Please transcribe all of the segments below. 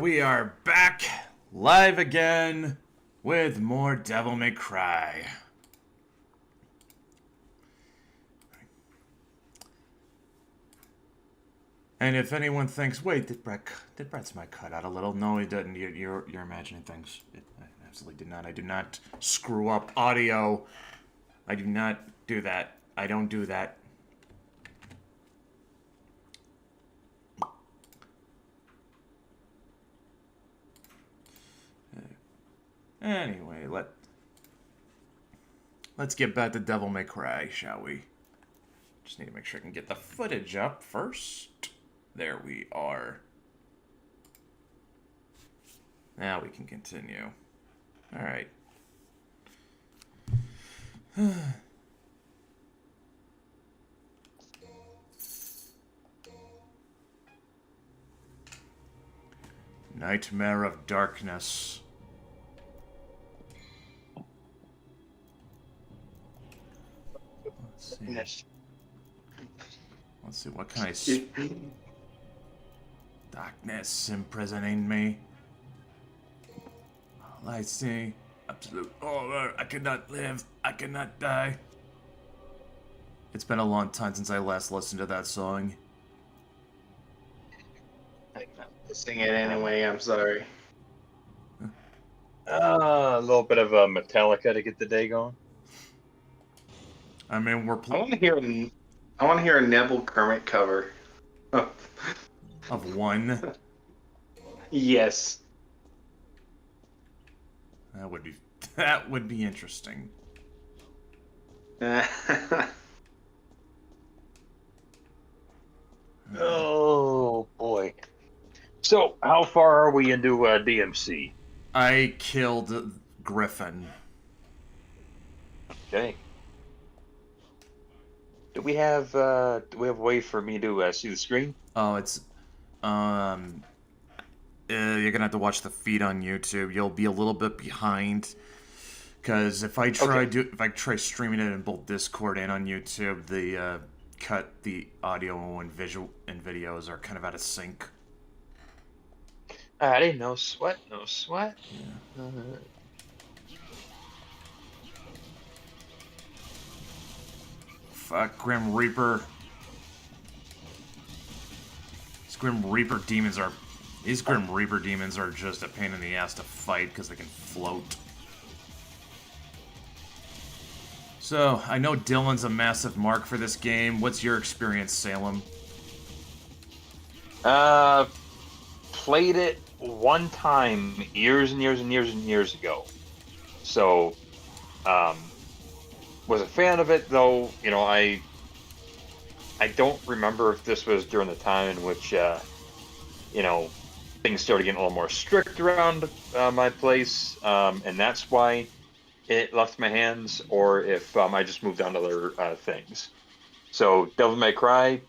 We are back live again with more Devil May Cry. And if anyone thinks, wait, did Brett's mic cut out a little? No, he didn't. You're imagining things. I absolutely did not. I do not screw up audio. I do not do that. I don't do that. Anyway, let's get back to Devil May Cry, shall we? Just need to make sure I can get the footage up first. There we are. Now we can continue. Alright. Nightmare of Darkness. Let's see, what can I... Darkness imprisoning me. All I see, absolute horror. I cannot live. I cannot die. It's been a long time since I last listened to that song. I'm not sing it anyway, I'm sorry. A little bit of a Metallica to get the day going. I mean, I want to hear a Neville Kermit cover. Of one. Yes. That would be interesting. Oh boy. So, how far are we into DMC? I killed Griffon. Okay. Do we have a way for me to see the screen? Oh, it's you're gonna have to watch the feed on YouTube. You'll be a little bit behind, because if I try streaming it in both Discord and on YouTube, the audio and videos are kind of out of sync. Alrighty, no sweat, no sweat. Yeah. Fuck, Grim Reaper. These Grim Reaper demons are just a pain in the ass to fight because they can float. So, I know Dylan's a massive mark for this game. What's your experience, Salem? Played it one time years and years and years and years ago. So, was a fan of it, though. You know, I don't remember if this was during the time in which, you know, things started getting a little more strict around my place, and that's why it left my hands, or if I just moved on to other things. So, Devil May Cry,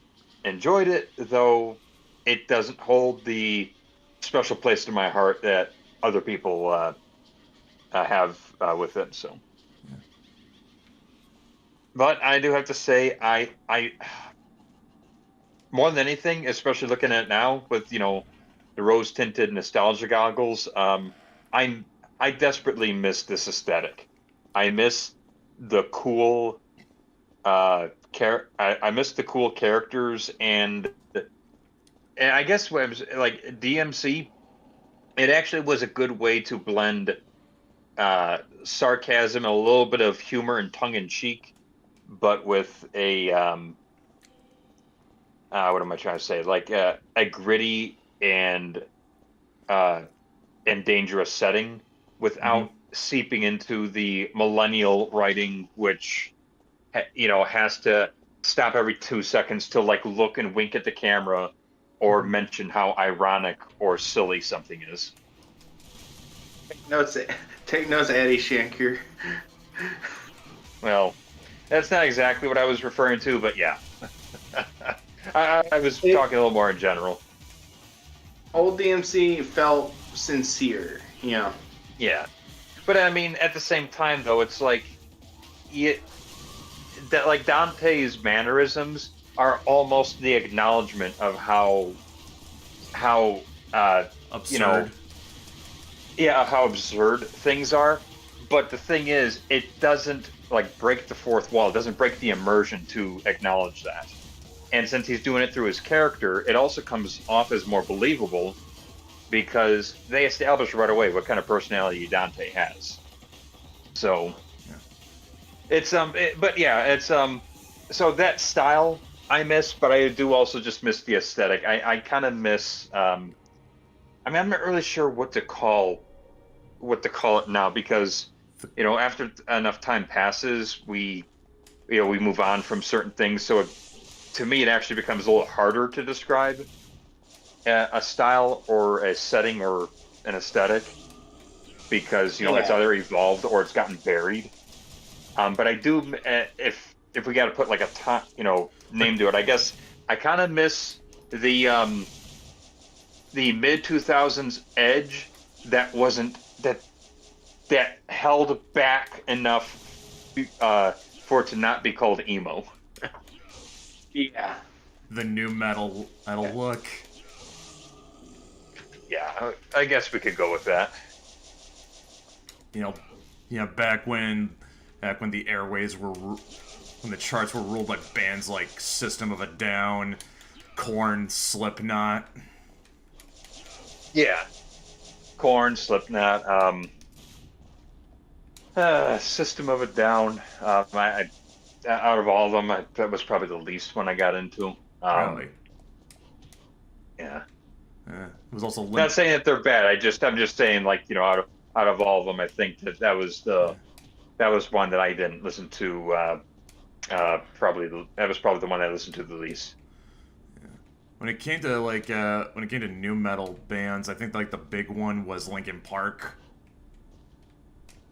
enjoyed it, though it doesn't hold the special place in my heart that other people have with it, so... But I do have to say, I more than anything, especially looking at it now with, you know, the rose-tinted nostalgia goggles, I desperately miss this aesthetic. I miss the cool I miss the cool characters, and I guess what was like DMC. It actually was a good way to blend sarcasm, a little bit of humor and tongue-in-cheek, but with a what am I trying to say? Like a gritty and dangerous setting without seeping into the millennial writing, which you know has to stop every 2 seconds to like look and wink at the camera or mention how ironic or silly something is. Take notes, Eddie Shanker. Well, That's not exactly what I was referring to, but yeah. I was talking a little more in general. Old DMC felt sincere, you know. Yeah. But I mean, at the same time, though, it's like that like Dante's mannerisms are almost the acknowledgement of how Absurd. you know, yeah, how absurd things are. But the thing is, it doesn't like break the fourth wall. It doesn't break the immersion to acknowledge that. And since he's doing it through his character, it also comes off as more believable because they establish right away what kind of personality Dante has. So Yeah. it's but yeah, it's so that style I miss, but I do also just miss the aesthetic. I kind of miss I mean, I'm not really sure what to call it now because after enough time passes, we move on from certain things. So to me, it actually becomes a little harder to describe a style or a setting or an aesthetic because it's either evolved or it's gotten buried. But I do, if we got to put like a name to it, I guess I kind of miss the mid 2000s edge that wasn't that held back enough for it to not be called emo. Yeah. The new metal look. Yeah, I guess we could go with that. Back when the airways were when the charts were ruled by bands like System of a Down, Korn, Slipknot. Yeah, Korn, Slipknot, System of a Down. I out of all of them, that was probably the least one I got into. Really? Yeah. It was also Not saying that they're bad. I'm just saying, like, out of all of them, I think that was one that I didn't listen to. That was probably the one I listened to the least. Yeah. When it came to new metal bands, I think like the big one was Linkin Park.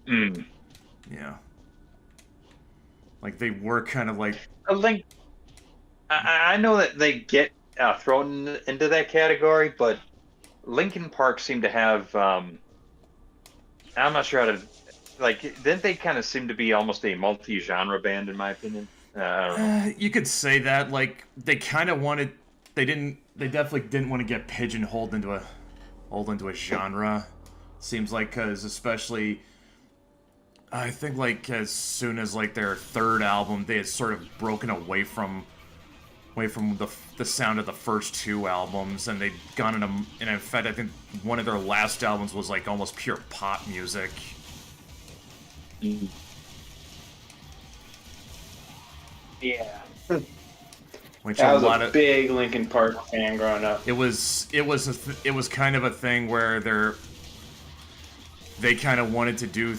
Mm. Yeah. Like they were kind of like I know that they get thrown into that category, but Linkin Park seemed to have. I'm not sure how to. Like, didn't they kind of seem to be almost a multi-genre band, in my opinion? I don't know. You could say that. Like, they kind of wanted. They definitely didn't want to get pigeonholed into a genre. Seems like, because especially, I think like as soon as like their third album, they had sort of broken away from the sound of the first two albums, and they'd gone into, and in fact, I think one of their last albums was like almost pure pop music. Yeah. Which I was a big Linkin Park fan growing up. It was kind of a thing where they kind of wanted to do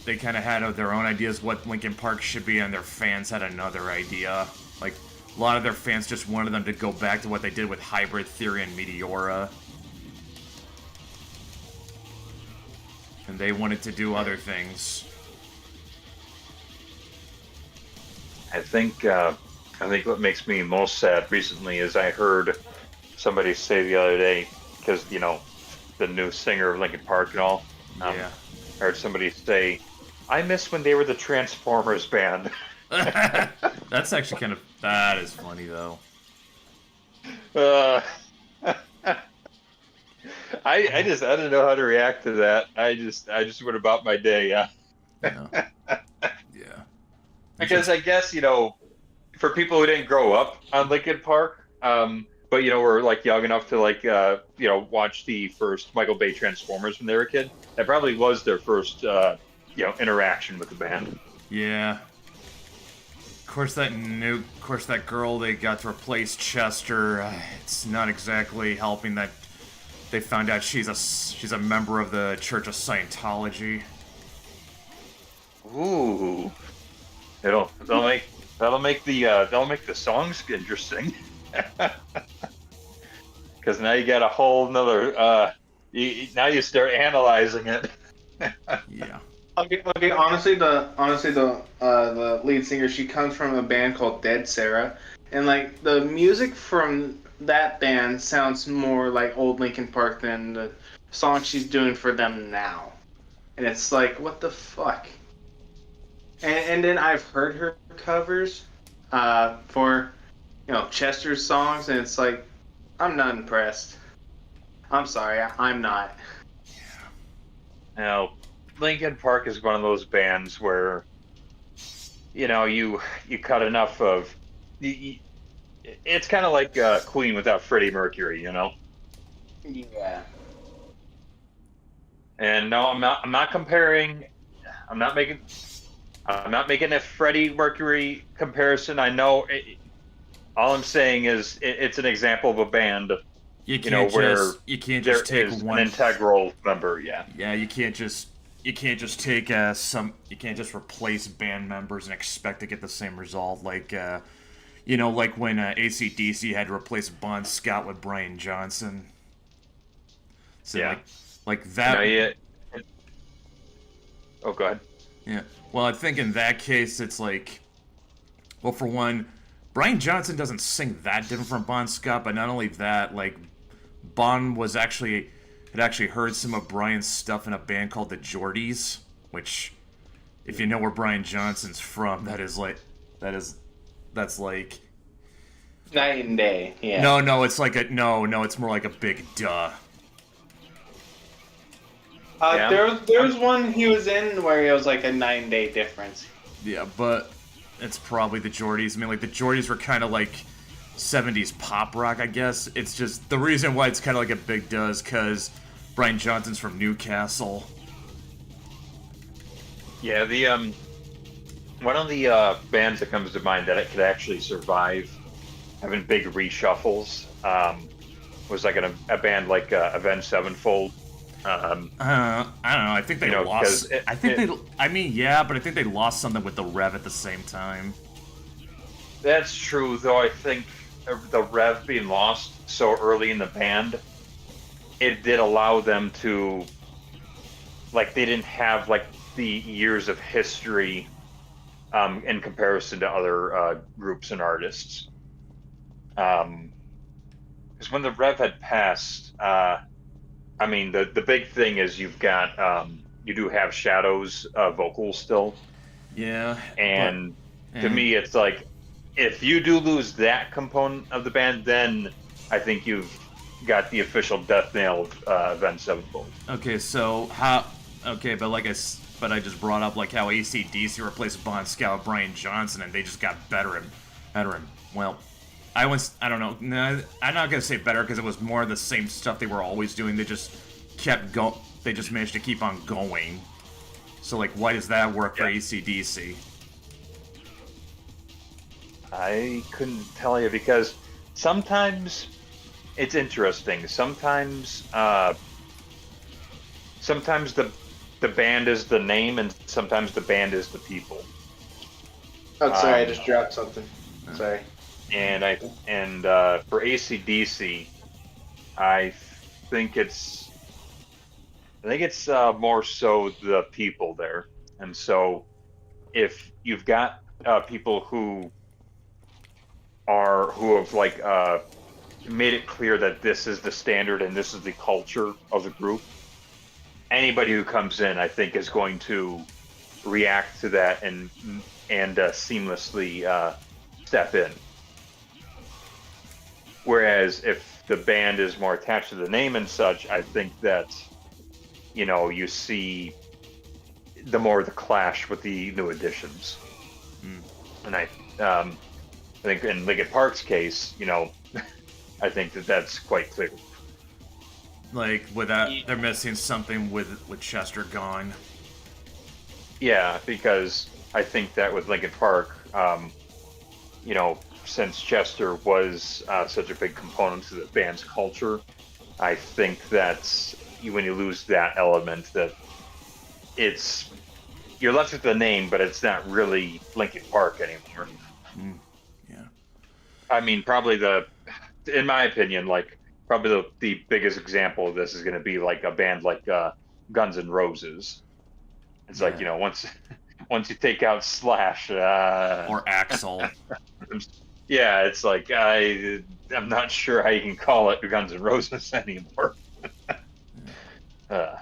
they kind of had their own ideas what Linkin Park should be, and their fans had another idea. Like a lot of their fans just wanted them to go back to what they did with Hybrid Theory and Meteora, and they wanted to do other things. I think what makes me most sad recently is I heard somebody say the other day, because the new singer of Linkin Park and all. Yeah. I heard somebody say, "I miss when they were the Transformers band." That's actually that is funny though. I didn't know how to react to that. I just went about my day. Yeah. Yeah. Because I guess, for people who didn't grow up on Linkin Park, but were like young enough to like watch the first Michael Bay Transformers when they were a kid, that probably was their first interaction with the band. Yeah. Of course that girl they got to replace Chester, it's not exactly helping that they found out she's a member of the Church of Scientology. Ooh. That'll make the songs interesting. Because now you got a whole nother. Now you start analyzing it. Yeah. Okay. The lead singer, she comes from a band called Dead Sarah, and like the music from that band sounds more like old Linkin Park than the song she's doing for them now. And it's like, what the fuck? And then I've heard her covers, for Chester's songs, and it's like, I'm not impressed. I'm sorry, I'm not. Now, Linkin Park is one of those bands where you cut enough of. You, it's kind of like Queen without Freddie Mercury, you know. Yeah. And no, I'm not comparing. I'm not making. I'm not making a Freddie Mercury comparison. I know. All I'm saying is it's an example of a band, where You can't there just take is one. an integral member. Yeah. Yeah, you can't just take you can't just replace band members and expect to get the same result. Like like when AC/DC had to replace Bon Scott with Brian Johnson. So Yeah. like that. No, yeah. Oh, go ahead. Yeah. Well, I think in that case, it's like, well, for one, Brian Johnson doesn't sing that different from Bon Scott, but not only that, like, Bon had actually heard some of Brian's stuff in a band called the Geordies, which, if you know where Brian Johnson's from, that's like, Night and day. Yeah. no, it's like no, it's more like a big duh. Yeah. There was one he was in where it was like a 9-day difference. Yeah, but it's probably the Geordies. I mean, like, the Geordies were kind of like 70s pop rock, I guess. It's just, the reason why it's kind of like a big duh is because Brian Johnson's from Newcastle. Yeah, the one of the bands that comes to mind that it could actually survive having big reshuffles was like a band like Avenged Sevenfold. I don't know. I think they lost. I mean, yeah, but I think they lost something with the Rev at the same time. That's true, though. I think the Rev being lost so early in the band, it did allow them to, like, they didn't have like the years of history in comparison to other groups and artists. Because when the Rev had passed, I mean, the big thing is you've got you do have Shadow's vocals still. Yeah. And to me, it's like, if you do lose that component of the band, then I think you've got the official death nail of Avenged Sevenfold. Okay, so but I just brought up like how AC/DC replaced Bon Scott with Brian Johnson, and they just got better and better. And well, I don't know. No, I'm not gonna say better because it was more of the same stuff they were always doing. They just They just managed to keep on going. So like, why does that work for AC/DC? I couldn't tell you, because sometimes it's interesting. Sometimes the band is the name, and sometimes the band is the people. Oh, sorry, I just dropped something. Sorry. And for AC/DC, I think it's more so the people there. And so if you've got people who have like made it clear that this is the standard and this is the culture of the group, anybody who comes in, I think, is going to react to that and seamlessly step in. Whereas if the band is more attached to the name and such, I think that, you see the more the clash with the new additions. And I think in Linkin Park's case, I think that's quite clear. Like, without they're missing something with Chester gone. Yeah, because I think that with Linkin Park, since Chester was such a big component to the band's culture, I think that when you lose that element, that you're left with the name, but it's not really Linkin Park anymore. Yeah. I mean, in my opinion, like, probably the biggest example of this is going to be like a band like Guns N' Roses. It's like, once you take out Slash or Axel. Yeah, it's like I'm not sure how you can call it Guns N' Roses anymore. I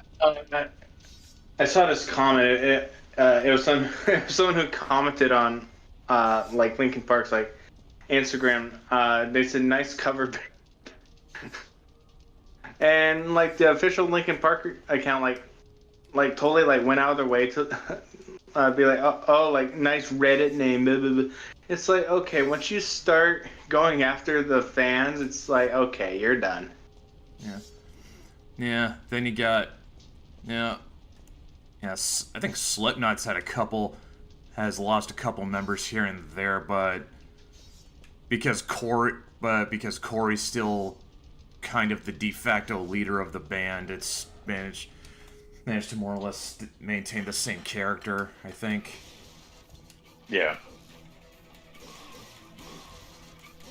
saw this comment. It was someone who commented on like Linkin Park's like Instagram. They said nice cover, and like the official Linkin Park account like totally like went out of their way to be like oh like nice Reddit name. Blah, blah, blah. It's like, okay, once you start going after the fans, it's like, okay, you're done. Yeah. Then you got yes, I think Slipknot's has lost a couple members here and there, but because Corey's still kind of the de facto leader of the band, it's managed to more or less maintain the same character, I think. Yeah.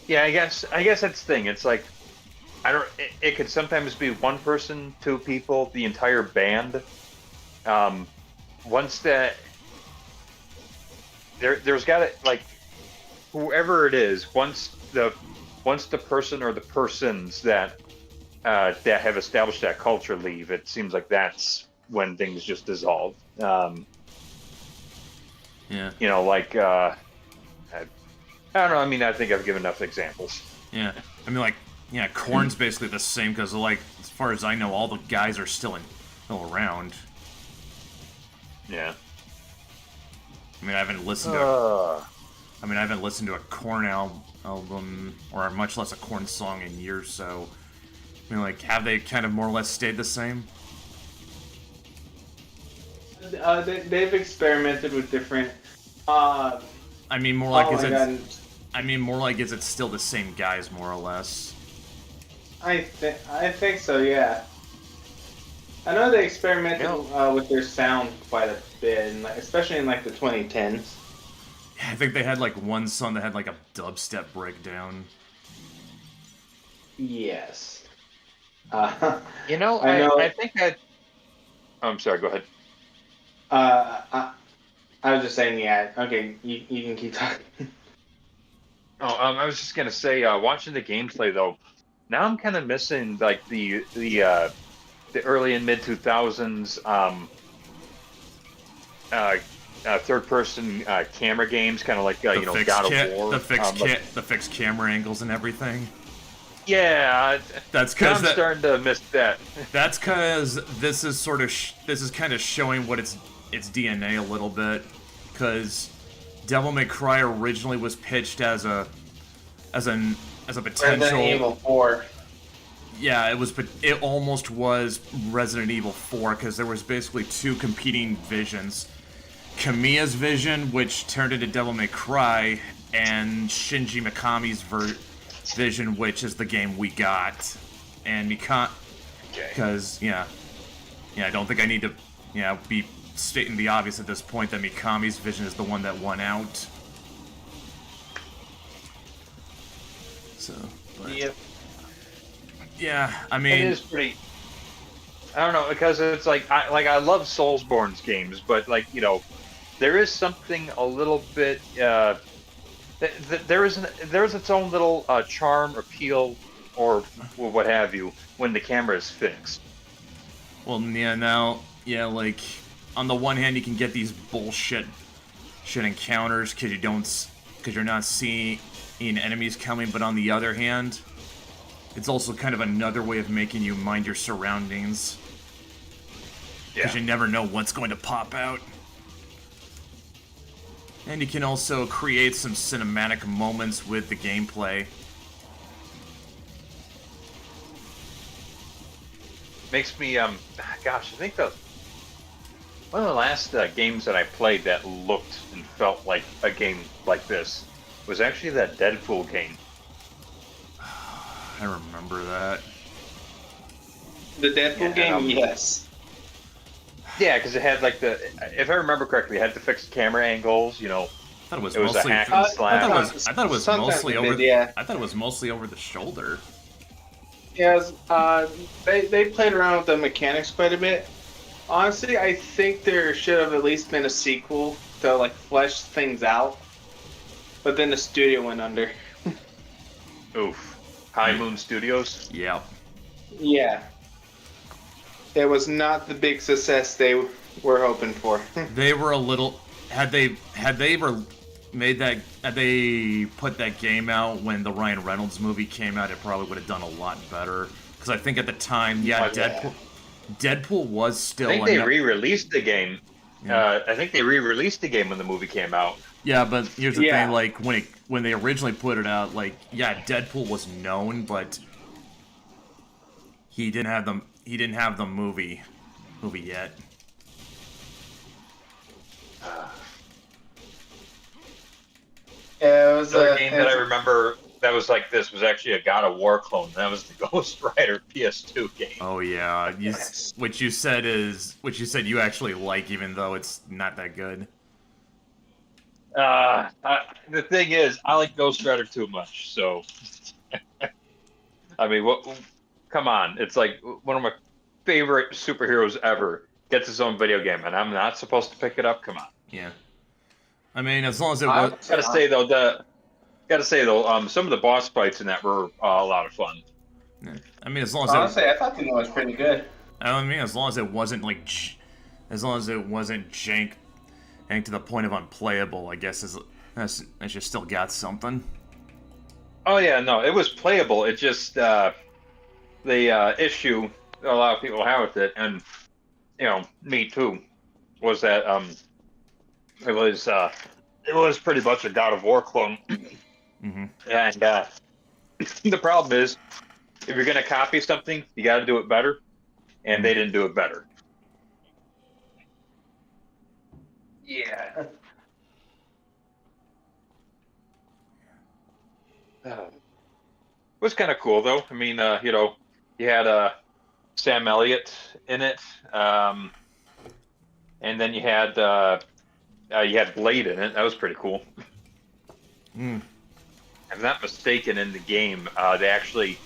Yeah, I guess that's the thing. It's like it could sometimes be one person, two people, the entire band. Once that there's got to, like, whoever it is, once the person or the persons that have established that culture leave, it seems like that's when things just dissolve. Yeah. Like I don't know. I mean, I think I've given enough examples. Yeah. I mean, like, yeah, Korn's basically the same because, like, as far as I know, all the guys are still around. Yeah. I mean, I haven't listened to a Korn album, or much less a Korn song in years. So, I mean, like, have they kind of more or less stayed the same? They've experimented with different. I mean, more like God. Is it still the same guys, more or less? I think so. Yeah. I know they experimented with their sound quite a bit, and especially in like the 2010s. Yeah, I think they had like one song that had like a dubstep breakdown. Yes. I know. I think that. Oh, I'm sorry. Go ahead. I was just saying, yeah. Okay, you can keep talking. I was just gonna say, watching the gameplay though, now I'm kind of missing like the early and mid 2000s third person camera games, kind of like God of War. The fixed camera angles and everything. Yeah, that's because I'm starting to miss that. That's because this is kind of showing what its DNA a little bit, because Devil May Cry originally was pitched as a potential Resident Evil 4. Yeah, it almost was Resident Evil 4 because there was basically two competing visions. Kamiya's vision, which turned into Devil May Cry, and Shinji Mikami's vision, which is the game we got. And because I don't think I need to be stating the obvious at this point that Mikami's vision is the one that won out. So, Yep. Yeah, I mean, it is pretty. I don't know, because it's like I love Soulsborne's games, but there is something a little bit. There is its own little charm, appeal, or what have you when the camera is fixed. Well, like on the one hand, you can get these bullshit encounters because you're not seeing enemies coming, but on the other hand, it's also kind of another way of making you mind your surroundings. Because you never know what's going to pop out. And you can also create some cinematic moments with the gameplay. Makes me, I think one of the last games that I played that looked and felt like a game like this was actually that Deadpool game. I remember that. The Deadpool game, yes. Yeah, because it had if I remember correctly, it had the fixed camera angles. I thought it was mostly a hack and slash. I thought it was mostly over. I thought it was mostly over the shoulder. Yes, they played around with the mechanics quite a bit. Honestly, I think there should have at least been a sequel to like flesh things out, but then the studio went under. Oof. High Moon Studios. Yeah. Yeah, it was not the big success they were hoping for. They were a little. Had they ever made that? Had they put that game out when the Ryan Reynolds movie came out? It probably would have done a lot better. Because I think at the time, yeah, Deadpool was still. I think they re-released the game. I think they re-released the game when the movie came out. Yeah, but here's the thing: like when they originally put it out, like yeah, Deadpool was known, but he didn't have the movie yet. Yeah, it was Another game that I remember that was like this was actually a God of War clone. That was the Ghost Rider PS2 game. Oh yeah, which you said you actually like, even though it's not that good. The thing is, I like Ghost Rider too much. So, I mean, what? Come on, it's like one of my favorite superheroes ever gets his own video game, and I'm not supposed to pick it up. Come on. Yeah. I mean, as long as it was. Gotta say though, some of the boss fights in that were a lot of fun. Yeah. I mean, as long as honestly, I thought the game was pretty good. I mean, as long as it wasn't as long as it wasn't jank to the point of unplayable, I guess that's you still got something. Oh yeah, no, it was playable. It just the issue a lot of people have with it, and me too, was that it was pretty much a God of War clone. Mm-hmm. And the problem is, if you're gonna copy something, you got to do it better, and they didn't do it better. Yeah. It was kind of cool though. I mean, you had Sam Elliott in it, and then you had Blade in it. That was pretty cool. Mm. If I'm not mistaken, in the game, they actually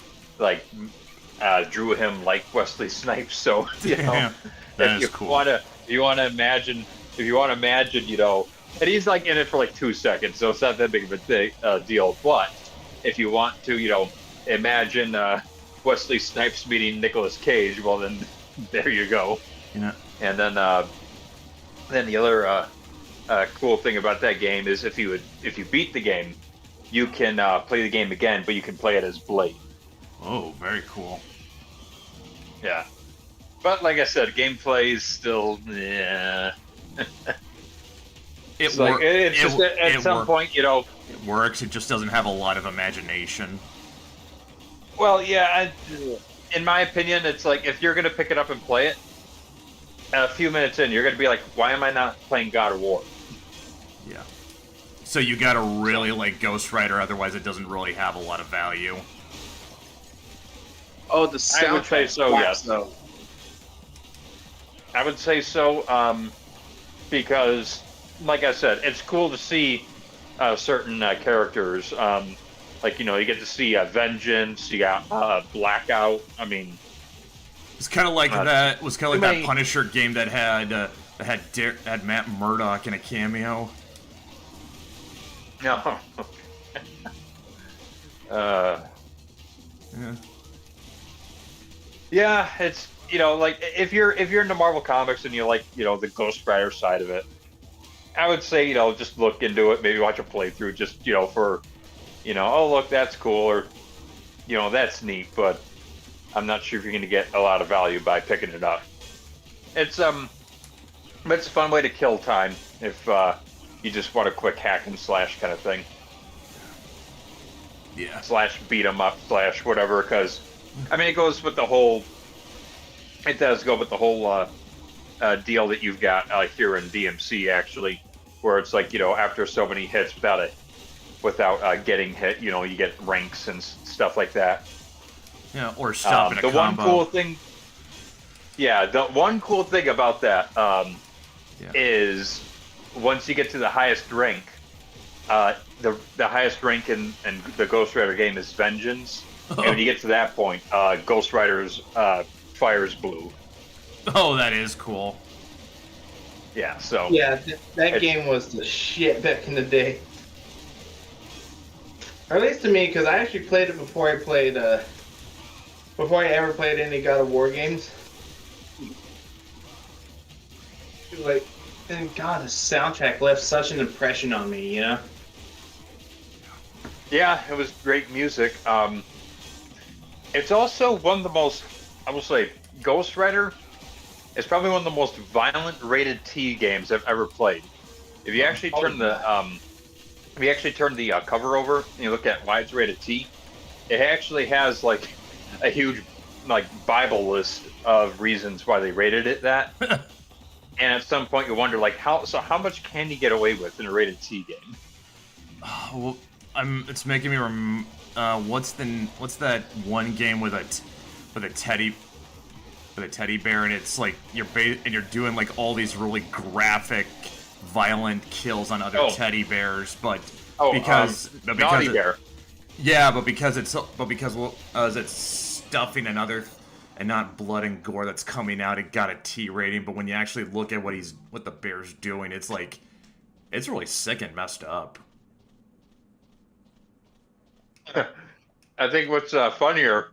drew him like Wesley Snipes. So that is cool. If you want to imagine, and he's like in it for like 2 seconds, so it's not that big of a deal. But if you want to, imagine Wesley Snipes meeting Nicolas Cage, well then there you go. Yeah. And then the other cool thing about that game is if you beat the game, you can play the game again, but you can play it as Blade. Oh, very cool. Yeah. But like I said, gameplay is still, yeah. At some point, it works. It just doesn't have a lot of imagination. Well, yeah. In my opinion, it's like if you're gonna pick it up and play it, a few minutes in, you're gonna be like, "Why am I not playing God of War?" Yeah. So you gotta really like Ghost Rider, otherwise it doesn't really have a lot of value. Oh, the soundtrack. I would say so, yes. I would say so, because, like I said, it's cool to see certain characters. You get to see Vengeance, you got Blackout. I mean, it's kind of like that. Was kind of like that Punisher game that had Matt Murdock in a cameo. No. Yeah. Yeah, it's if you're into Marvel Comics and you like the Ghost Rider side of it, I would say just look into it, maybe watch a playthrough, just for oh look, that's cool, or that's neat, but I'm not sure if you're going to get a lot of value by picking it up. It's a fun way to kill time if you just want a quick hack and slash kind of thing. Yeah. Slash beat 'em up slash whatever, because I mean it goes with the whole. It does go with the whole deal that you've got here in DMC actually, where it's like after so many hits without getting hit, you get ranks and stuff like that. Yeah, or stopping a combo. The one cool thing about that is once you get to the highest rank, the highest rank in the Ghost Rider game is Vengeance, and when you get to that point, Ghost Rider's fires blue. Oh, that is cool. Yeah, so Yeah, that game was the shit back in the day. Or at least to me, because I actually played it before I ever played any God of War games. Like, and God, the soundtrack left such an impression on me, you know? yeah, it was great music. It's also one of the most, I will say, Ghost Rider is probably one of the most violent rated T games I've ever played. If you actually turn the cover over and you look at why it's rated T, it actually has like a huge like Bible list of reasons why they rated it that. And at some point you wonder like how much can you get away with in a rated T game? Well, it's making me what's that one game with a teddy bear, and it's like you're doing like all these really graphic, violent kills on other teddy bears, but because Naughty Bear. Yeah, but because it's stuffing another and not blood and gore that's coming out, it got a T rating. But when you actually look at what the bear's doing, it's like it's really sick and messed up. I think what's funnier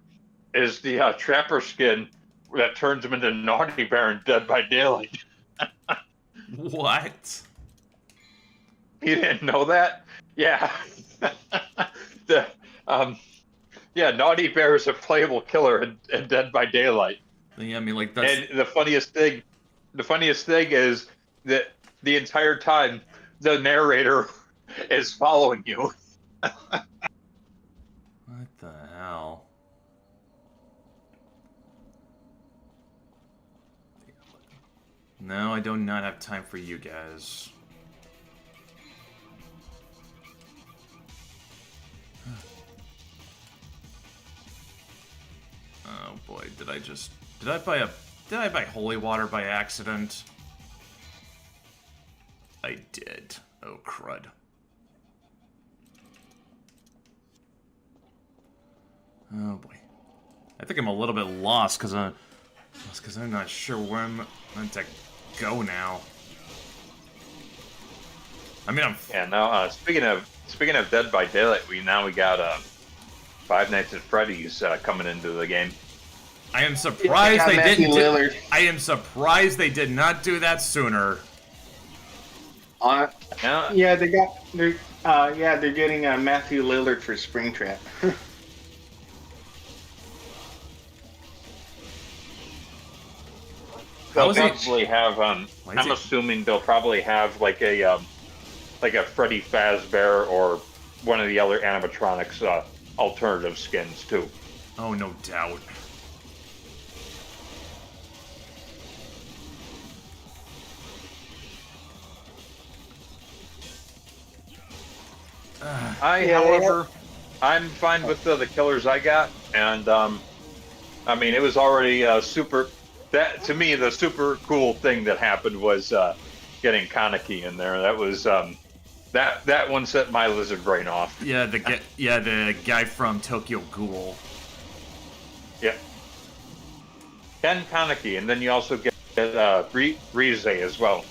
is the trapper skin that turns him into Naughty Bear in Dead by Daylight. What? You didn't know that? Yeah. Naughty Bear is a playable killer in Dead by Daylight. Yeah, I mean, like that's. And the funniest thing is that the entire time the narrator is following you. What the hell? No, I do not have time for you guys. Oh boy, did I buy holy water by accident? I did. Oh crud. Oh boy. I think I'm a little bit lost because I'm not sure where I'm meant to go now. I mean, speaking of Dead by Daylight, we got Five Nights at Freddy's coming into the game. I am surprised they didn't. I am surprised they did not do that sooner. Yeah, they're getting Matthew Lillard for Springtrap. They'll probably have. I'm assuming they'll probably have like a Freddy Fazbear or one of the other animatronics alternative skins too. Oh, no doubt. However, I'm fine with the killers I got, and I mean, it was already super. That to me, the super cool thing that happened was getting Kaneki in there. That was that one set my lizard brain off. Yeah, the guy from Tokyo Ghoul. Yeah. Ken Kaneki, and then you also get Rize as well.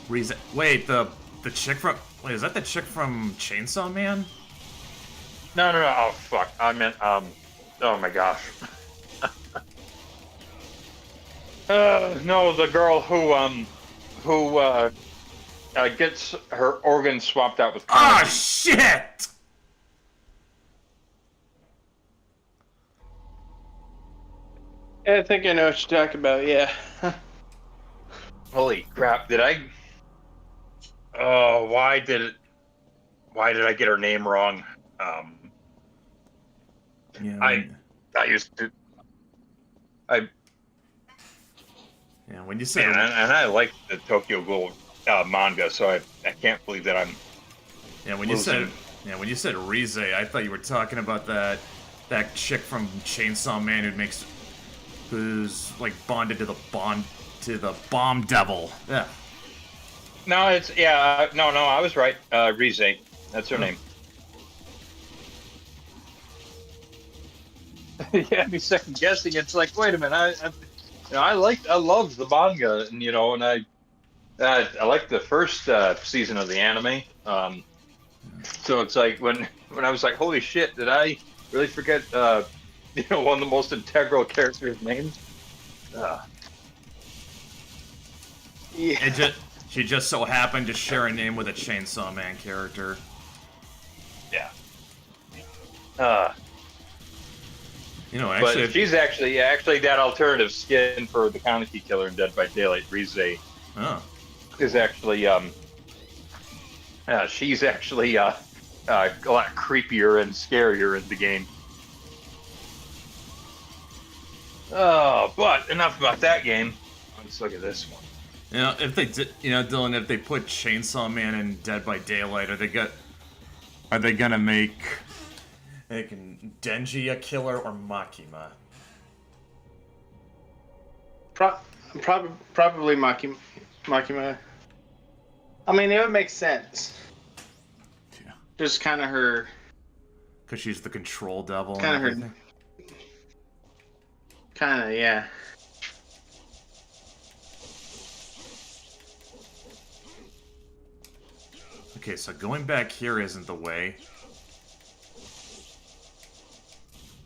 Rize. Wait, the chick from. Wait, is that the chick from Chainsaw Man? No. Oh fuck! I meant oh my gosh. No, the girl who gets her organs swapped out with. Ah, shit! I think I know what you're talking about. Yeah. Holy crap! Did I? Oh, why did I get her name wrong? Yeah, I used to. Yeah, when you said. And I like the Tokyo Ghoul manga, so I can't believe that I'm. Yeah, when you said Rize, I thought you were talking about that chick from Chainsaw Man who's like bonded to the bomb devil. Yeah. No, it's no, I was right. Rize, that's her name. You had me second guessing. It's like, wait a minute, I love the manga, and I liked the first season of the anime. So it's like when I was like, holy shit, did I really forget one of the most integral characters' names? Uh, Yeah. She just so happened to share a name with a Chainsaw Man character. yeah. Uh, Actually, but she's actually that alternative skin for the Kaneki killer in Dead by Daylight. Rize oh, is actually she's actually a lot creepier and scarier in the game. Oh, but enough about that game. Let's look at this one. if they did, Dylan, if they put Chainsaw Man in Dead by Daylight, are they gonna make Denji a killer or Makima? Probably Makima. I mean, it would make sense. Yeah, Just kind of her. because she's the control devil. Kind of her. everything. Kind of, yeah. Okay, so going back here isn't the way.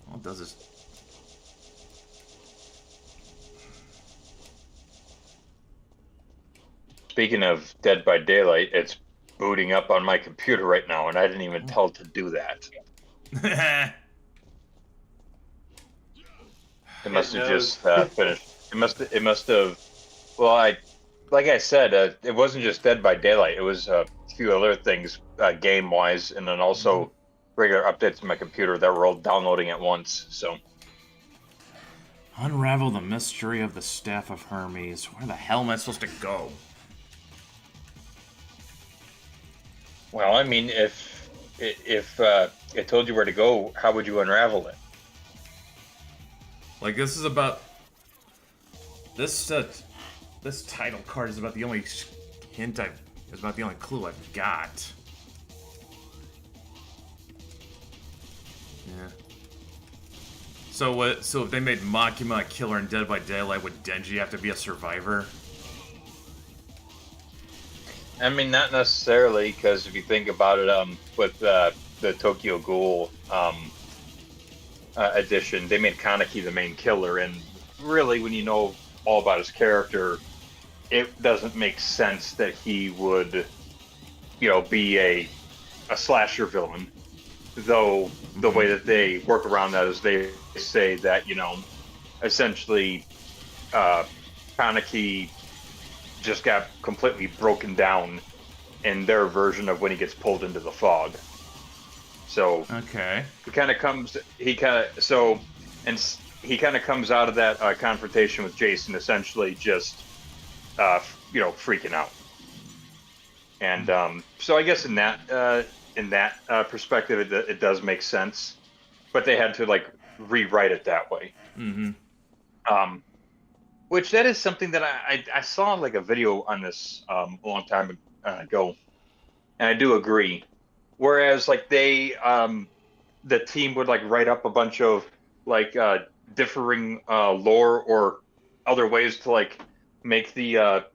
All it does is... Speaking of Dead by Daylight, it's booting up on my computer right now, and I didn't even tell it to do that. It must have just finished. It must have. Well, like I said, it wasn't just Dead by Daylight. It was a few other things, game wise, and then also regular updates to my computer that were all downloading at once. So. Unravel the mystery of the Staff of Hermes. Where the hell am I supposed to go? Well, I mean, if it told you where to go, how would you unravel it? Like, this is about... This title card is about the only hint is about the only clue I've got. Yeah. So if they made Makima a killer in Dead by Daylight, would Denji have to be a survivor? I mean, not necessarily, because if you think about it, with the Tokyo Ghoul edition, they made Kaneki the main killer, and really, when you know all about his character, it doesn't make sense that he would, be a slasher villain. Though the way that they work around that is they say that, essentially, Kaneki just got completely broken down in their version of when he gets pulled into the fog. So okay, he kind of comes out of that confrontation with Jason essentially just freaking out. And so I guess in that perspective it does make sense, but they had to rewrite it that way. Which that is something that I saw a video on this a long time ago, and I do agree. Whereas the team would write up a bunch of differing lore or other ways to make the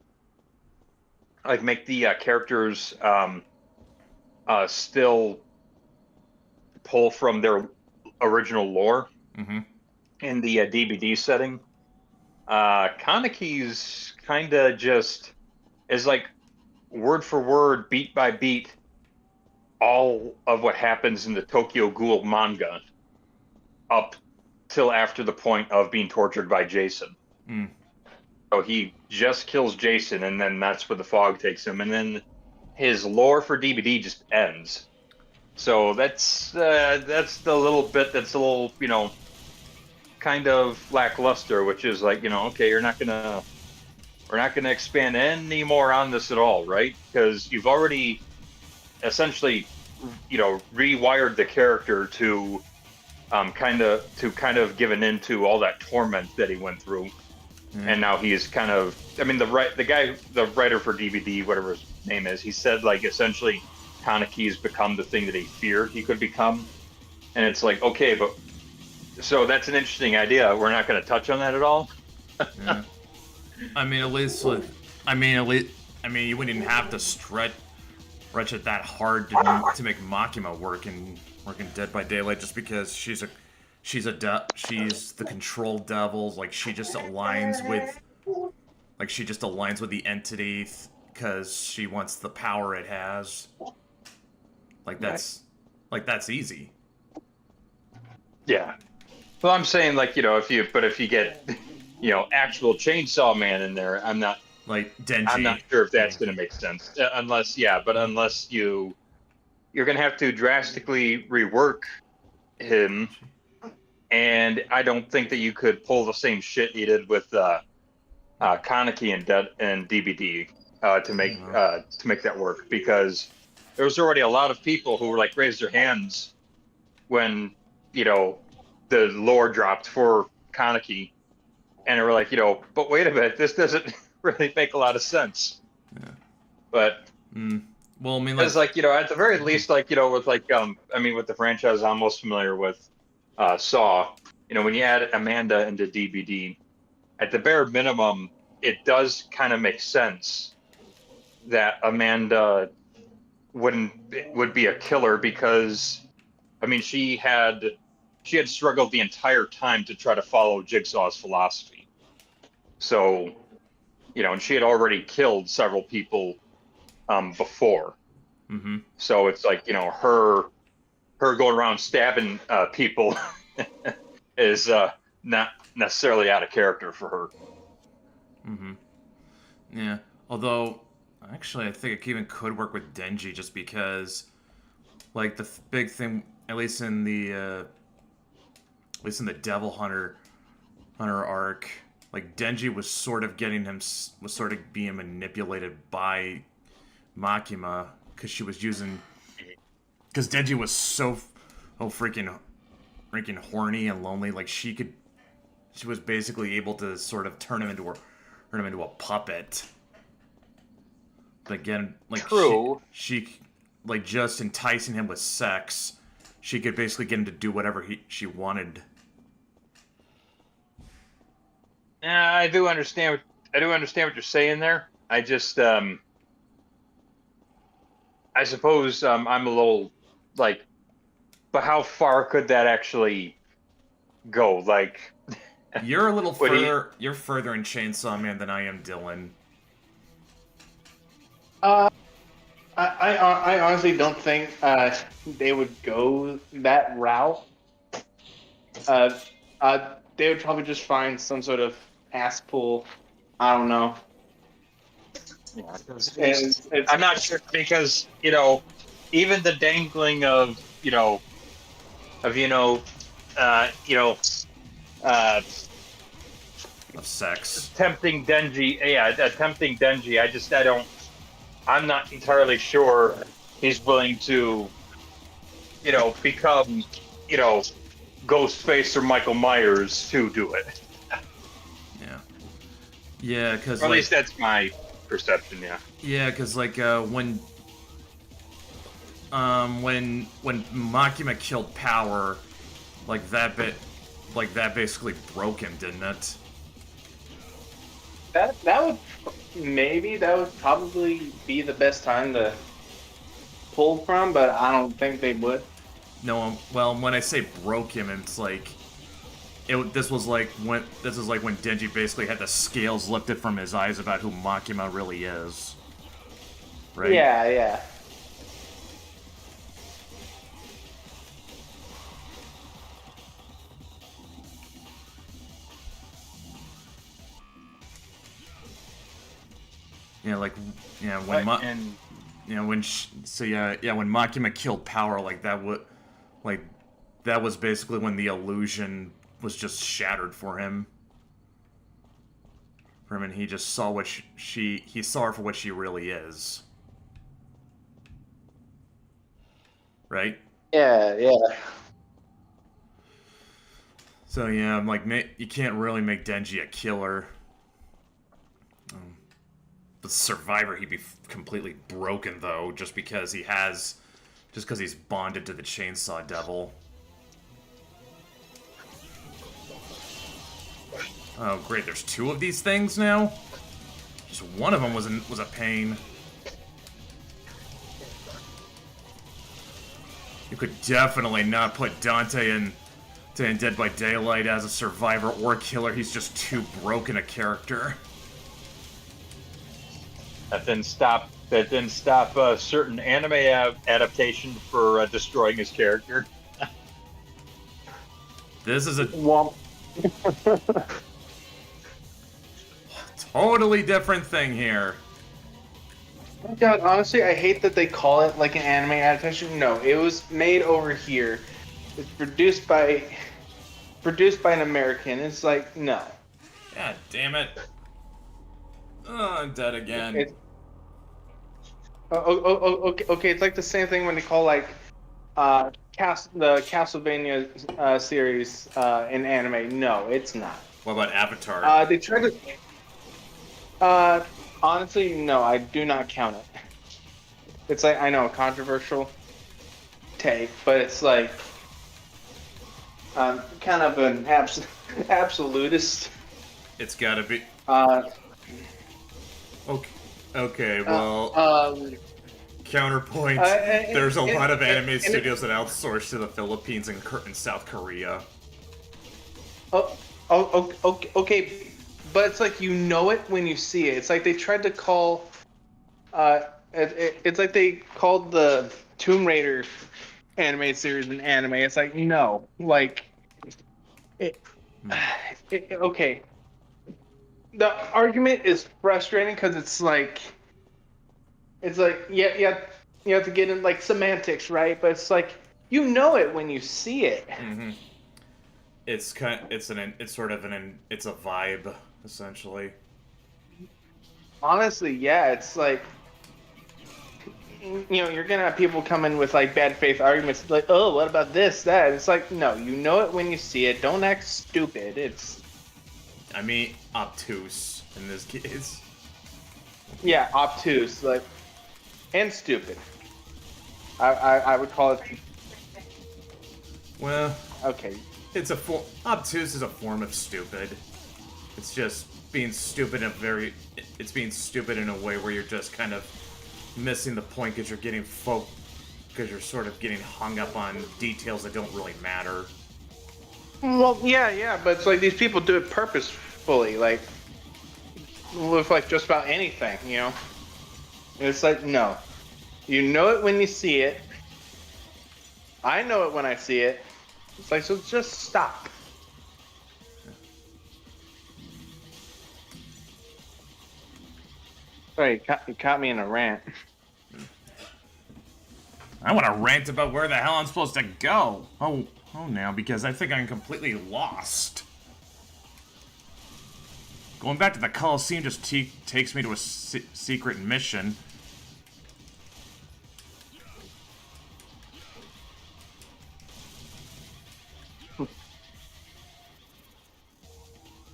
characters still pull from their original lore in the DVD setting. Kaneki's kind of just is word for word, beat by beat, all of what happens in the Tokyo Ghoul manga up till after the point of being tortured by Jason. So he just kills Jason, and then that's where the fog takes him, and then his lore for DVD just ends. So that's the little bit that's a little, kind of lackluster, which is okay, we're not gonna expand any more on this at all, right? Because you've already essentially rewired the character to kind of given into all that torment that he went through, and now he's kind of, I mean, the writer for DVD, whatever his name is, he said essentially Kaneki's become the thing that he feared he could become, and it's okay, but so that's an interesting idea. We're not going to touch on that at all. Yeah. I mean, at least with, I mean, at least, I mean, you wouldn't even have to stretch it that hard to make Makima work in Dead by Daylight, just because she's the control devil. Like she just aligns with the entity because she wants the power it has. Like that's easy. Yeah. Well, I'm saying like if you get actual Chainsaw Man in there, Like Denji. I'm not sure if that's going to make sense unless you're going to have to drastically rework him, and I don't think that you could pull the same shit you did with Kaneki and DBD to make that work, because there was already a lot of people who were like raised their hands when the lore dropped for Kaneki, and they were like, but wait a minute, this doesn't really make a lot of sense. Yeah. But well, I mean, it's like at the very least, like with like I mean, with the franchise I'm most familiar with, Saw, when you add Amanda into DBD, at the bare minimum, it does kind of make sense that Amanda would be a killer, because I mean she had struggled the entire time to try to follow Jigsaw's philosophy. So, and she had already killed several people before. Mm-hmm. So it's like, her going around stabbing people is not necessarily out of character for her. Mm-hmm. Yeah. Although, actually, I think it even could work with Denji, just because, like, the big thing, at least in the Devil Hunter arc, like Denji was sort of being manipulated by Makima, because Denji was so freaking horny and lonely. Like she was basically able to sort of turn him into a puppet. But again, like True. she like just enticing him with sex, she could basically get him to do whatever she wanted. Yeah, I do understand what you're saying there. I just I suppose I'm a little like, but how far could that actually go? Like, You're a little further. You're further in Chainsaw Man than I am, Dylan. I honestly don't think they would go that route. They would probably just find some sort of ass pull. I don't know. Yeah, I'm not sure, because even the dangling of Of sex. tempting Denji. I'm not entirely sure he's willing to become Ghostface or Michael Myers to do it. Yeah, because at least that's my perception. Yeah, because when Makima killed Power, that basically broke him, didn't it? That would probably be the best time to pull from, but I don't think they would. No, well, when I say broke him, it's like this was like when Denji basically had the scales lifted from his eyes about who Makima really is. Right? Yeah, yeah. Yeah, when when Makima killed Power, that was basically when the illusion was just shattered for him. And he just saw he saw her for what she really is. Right? Yeah, yeah. So yeah, I'm like, you can't really make Denji a killer. The Survivor, he'd be completely broken though, just because he's bonded to the Chainsaw Devil. Oh, great. There's two of these things now? Just one of them was a pain. You could definitely not put Dante in Dead by Daylight as a survivor or killer. He's just too broken a character. That didn't stop. That didn't stop a certain anime adaptation for destroying his character. This is a Womp. totally different thing here. God, honestly, I hate that they call it like an anime adaptation. No, it was made over here. It's produced by an American. It's like, no. God damn it. Oh, I'm dead again. Okay. It's like the same thing when they call like the Castlevania series in anime. No, it's not. What about Avatar? They tried to. Honestly, no, I do not count it. It's like, I know, a controversial take, but it's like kind of an absolutist. It's gotta be. Uh, Okay, well, counterpoint, there's a lot of anime studios that outsource to the Philippines and South Korea. Okay, but it's like, you know it when you see it. It's like they tried to call, it's like they called the Tomb Raider animated series an anime. It's like, no, like, okay. The argument is frustrating because it's like, yeah, you have to get in like semantics, right? But it's like, you know it when you see it. Mm-hmm. It's a vibe, essentially. Honestly, yeah, it's like, you're gonna have people come in with like bad faith arguments, like, oh, what about this, that? It's like, no, you know it when you see it. Don't act stupid. I mean, obtuse in this case. Yeah, obtuse, like, and stupid. I would call it. Well, Okay. Obtuse is a form of stupid. It's just being stupid it's being stupid in a way where you're just kind of missing the point because you're sort of getting hung up on details that don't really matter. Well, yeah, but it's like these people do it purposefully, like, with like just about anything, It's like, no. You know it when you see it. I know it when I see it. It's like, so just stop. Sorry, you caught me in a rant. I want to rant about where the hell I'm supposed to go. Oh, now, because I think I'm completely lost. Going back to the Coliseum just takes me to a secret mission.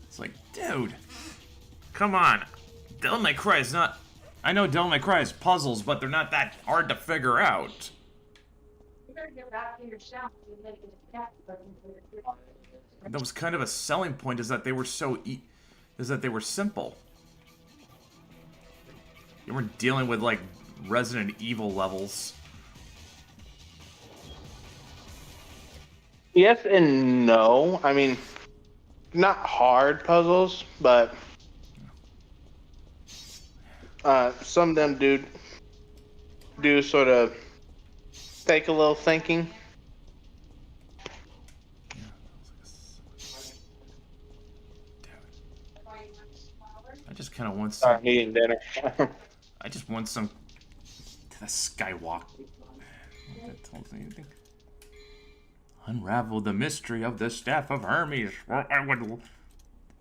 It's like, dude, come on. Devil May Cry is not... I know Devil May Cry is puzzles, but they're not that hard to figure out. That was kind of a selling point, is that they were simple. You weren't dealing with, like, Resident Evil levels. Yes and no. I mean, not hard puzzles, but some of them do sort of take a little thinking. I just kind of want some... Eating dinner. I just want some... to the Skywalk. That tells me anything. Unravel the mystery of the Staff of Hermes. Well,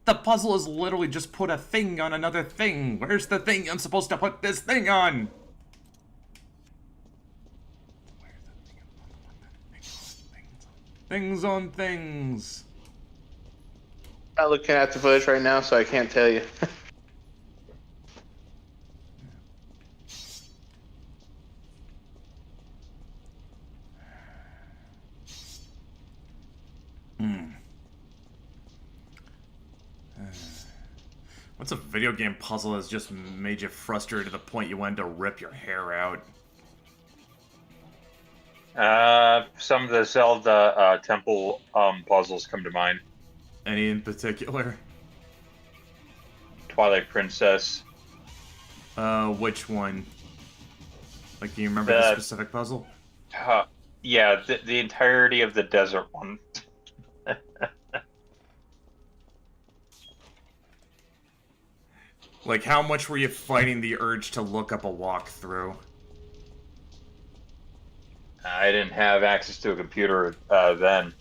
the puzzle is literally just put a thing on another thing. Where's the thing I'm supposed to put this thing on? Things on things. I'm not looking at the footage right now, so I can't tell you. What's a video game puzzle that's just made you frustrated to the point you wanted to rip your hair out? Some of the Zelda temple puzzles come to mind. Any in particular? Twilight Princess. Which one? Like, can you remember the specific puzzle? Yeah, the entirety of the desert one. Like, how much were you fighting the urge to look up a walkthrough? I didn't have access to a computer then.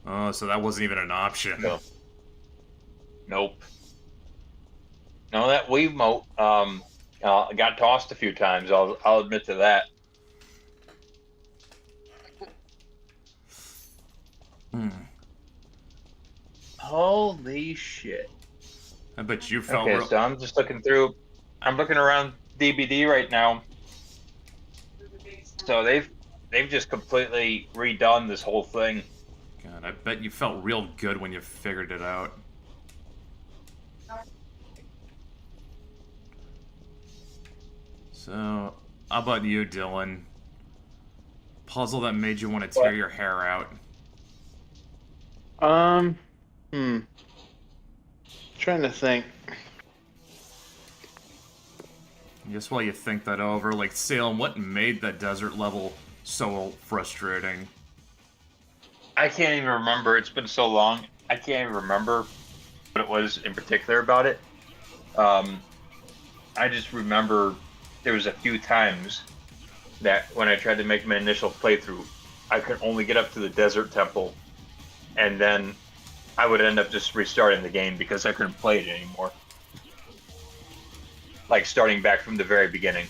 Oh, so that wasn't even an option. So, nope. No, that Wiimote got tossed a few times. I'll admit to that. Hmm. Holy shit! I bet you felt. Okay, so I'm just looking through. I'm looking around DBD right now. So they've just completely redone this whole thing. God, I bet you felt real good when you figured it out. So, how about you, Dylan? Puzzle that made you want to tear your hair out. Trying to think. Just while you think that over, like, Salem, what made that desert level so frustrating? I can't even remember. It's been so long. I can't even remember what it was in particular about it. I just remember there was a few times that when I tried to make my initial playthrough, I could only get up to the desert temple, and then I would end up just restarting the game because I couldn't play it anymore. Like starting back from the very beginning.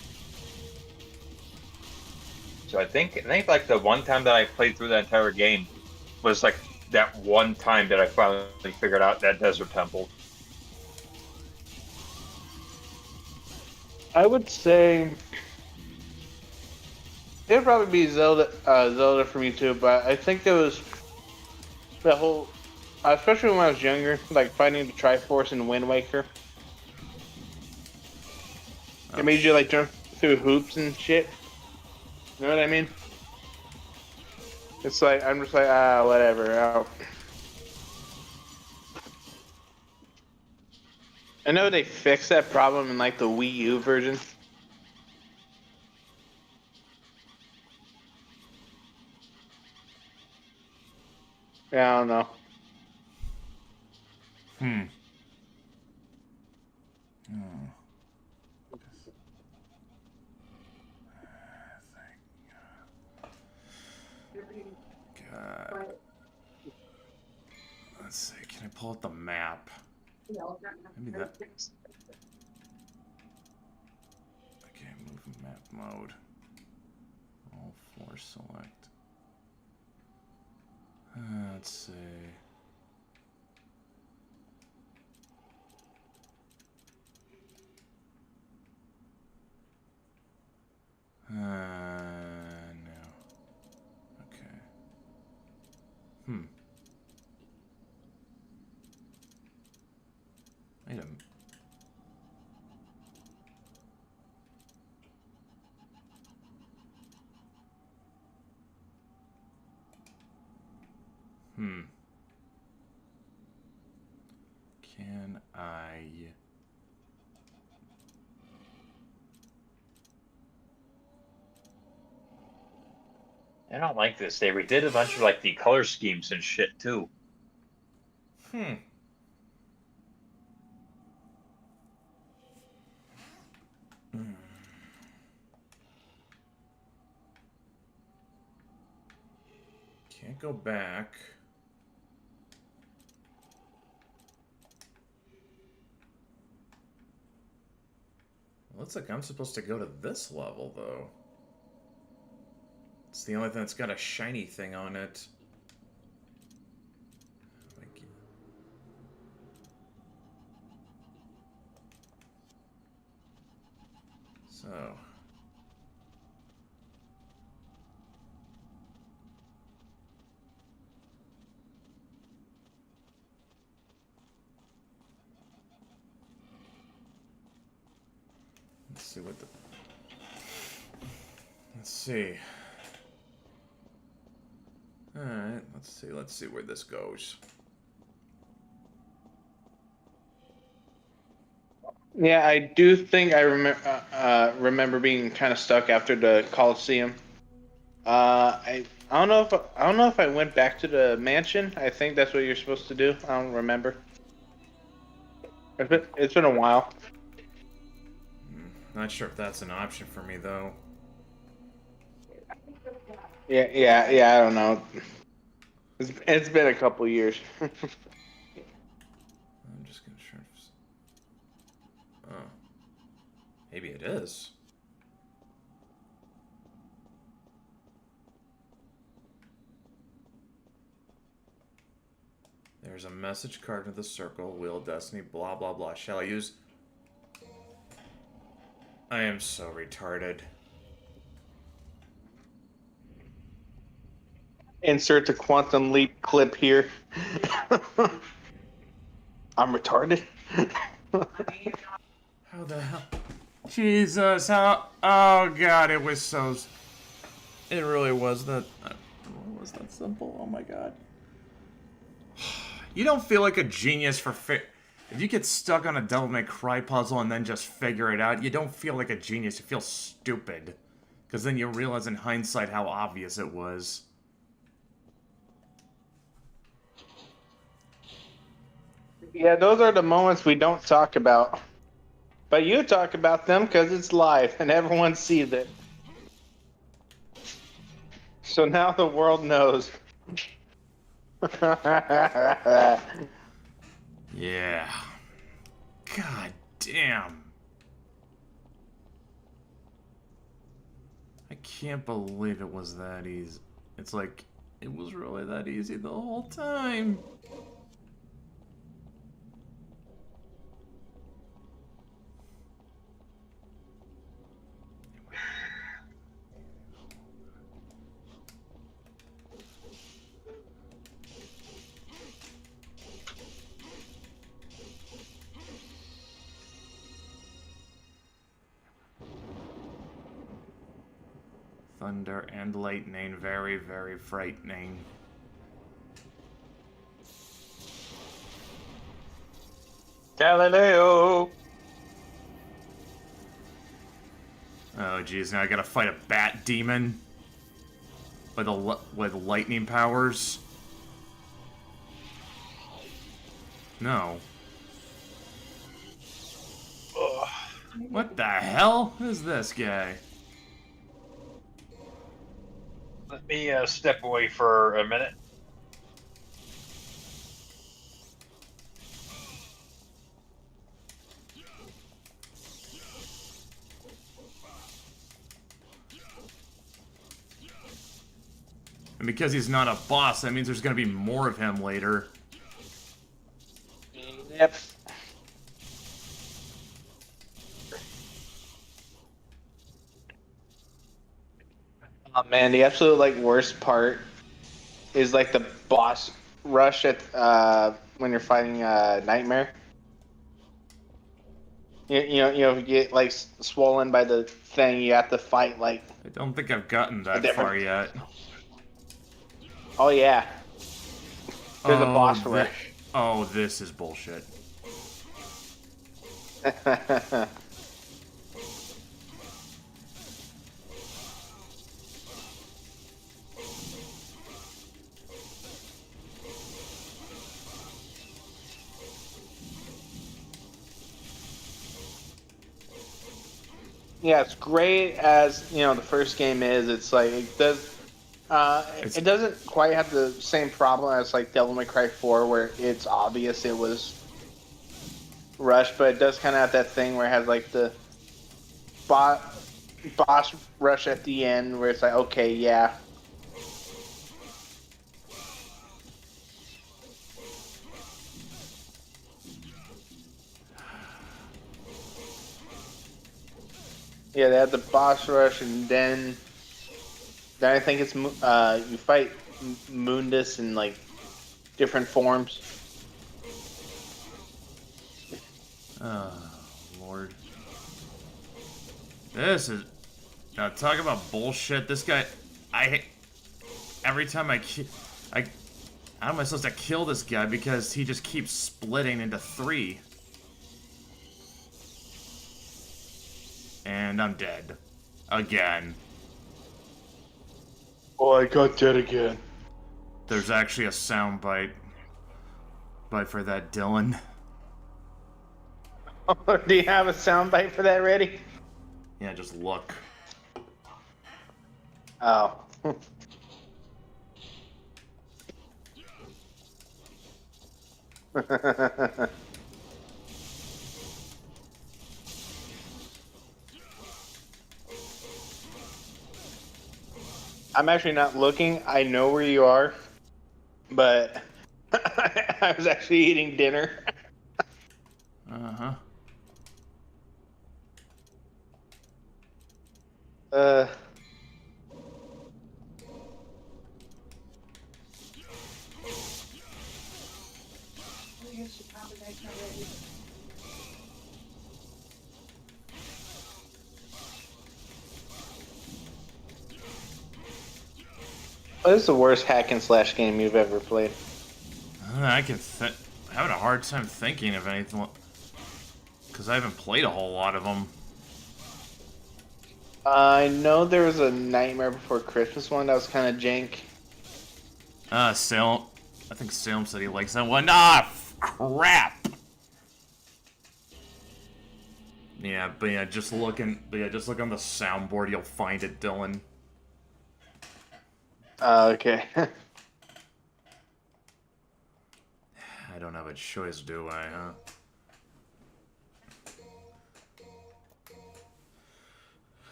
So I think like the one time that I played through that entire game was like that one time that I finally figured out that desert temple. I would say it'd probably be Zelda for me too, but I think it was the whole, especially when I was younger, like fighting the Triforce in Wind Waker. It made you like jump through hoops and shit. You know what I mean? It's like I'm just like whatever. I know they fixed that problem in like the Wii U version. Yeah, I don't know. God. Let's see, can I pull out the map? Maybe that... Okay, move map mode. All four select. Let's see. No. Okay. Wait a minute. Can I... I don't like this. They redid a bunch of like the color schemes and shit too. Can't go back. Looks like I'm supposed to go to this level, though. It's the only thing that's got a shiny thing on it. So... see what the... Let's see. Alright, let's see where this goes. Yeah, I do think I remember being kind of stuck after the Coliseum. I don't know if I went back to the mansion. I think that's what you're supposed to do. I don't remember. It's been a while. Not sure if that's an option for me though. Yeah. I don't know. It's been a couple years. I'm just gonna try. Oh, maybe it is. There's a message card in the circle, Wheel of Destiny, blah blah blah. Shall I use? I am so retarded. Insert the Quantum Leap clip here. I'm retarded. How the hell? Jesus, how? Oh god, it was so... It really was that... It was that simple, oh my god. You don't feel like a genius for if you get stuck on a Devil May Cry puzzle and then just figure it out, you don't feel like a genius, you feel stupid. Because then you realize in hindsight how obvious it was. Yeah, those are the moments we don't talk about. But you talk about them because it's live and everyone sees it. So now the world knows. Yeah. God damn. I can't believe it was that easy. It's like, it was really that easy the whole time. Thunder and lightning, very, very frightening. Galileo! Oh geez, now I gotta fight a bat demon with with lightning powers. No. Ugh. What the hell? Who's this guy? Let me step away for a minute. And because he's not a boss, that means there's gonna be more of him later. Yep. Oh man, the absolute like worst part is like the boss rush at when you're fighting Nightmare. You get like swollen by the thing. You have to fight like. I don't think I've gotten that far yet. Oh yeah. There's a boss rush. Oh, this is bullshit. Yeah, it's great as the first game is. It's like it does. It doesn't quite have the same problem as like Devil May Cry 4, where it's obvious it was rushed, but it does kind of have that thing where it has like the boss rush at the end, where it's like, okay, yeah. Yeah, they had the boss rush, and then I think it's you fight Mundus in like different forms. Oh, Lord. This is... Now, talk about bullshit. This guy... Every time how am I supposed to kill this guy because he just keeps splitting into 3? And I'm dead. Again. Oh, I got dead again. There's actually a sound bite for that, Dylan. Do you have a soundbite for that ready? Yeah, just look. Oh. I'm actually not looking. I know where you are, but I was actually eating dinner. Uh-huh. Uh. What is the worst hack and slash game you've ever played? I'm having a hard time thinking of anything, because I haven't played a whole lot of them. I know there was a Nightmare Before Christmas one that was kind of jank. Salem. I think Salem said he likes that one. Ah, crap. Yeah, but yeah, just look on the soundboard. You'll find it, Dylan. Okay. I don't have a choice, do I, huh?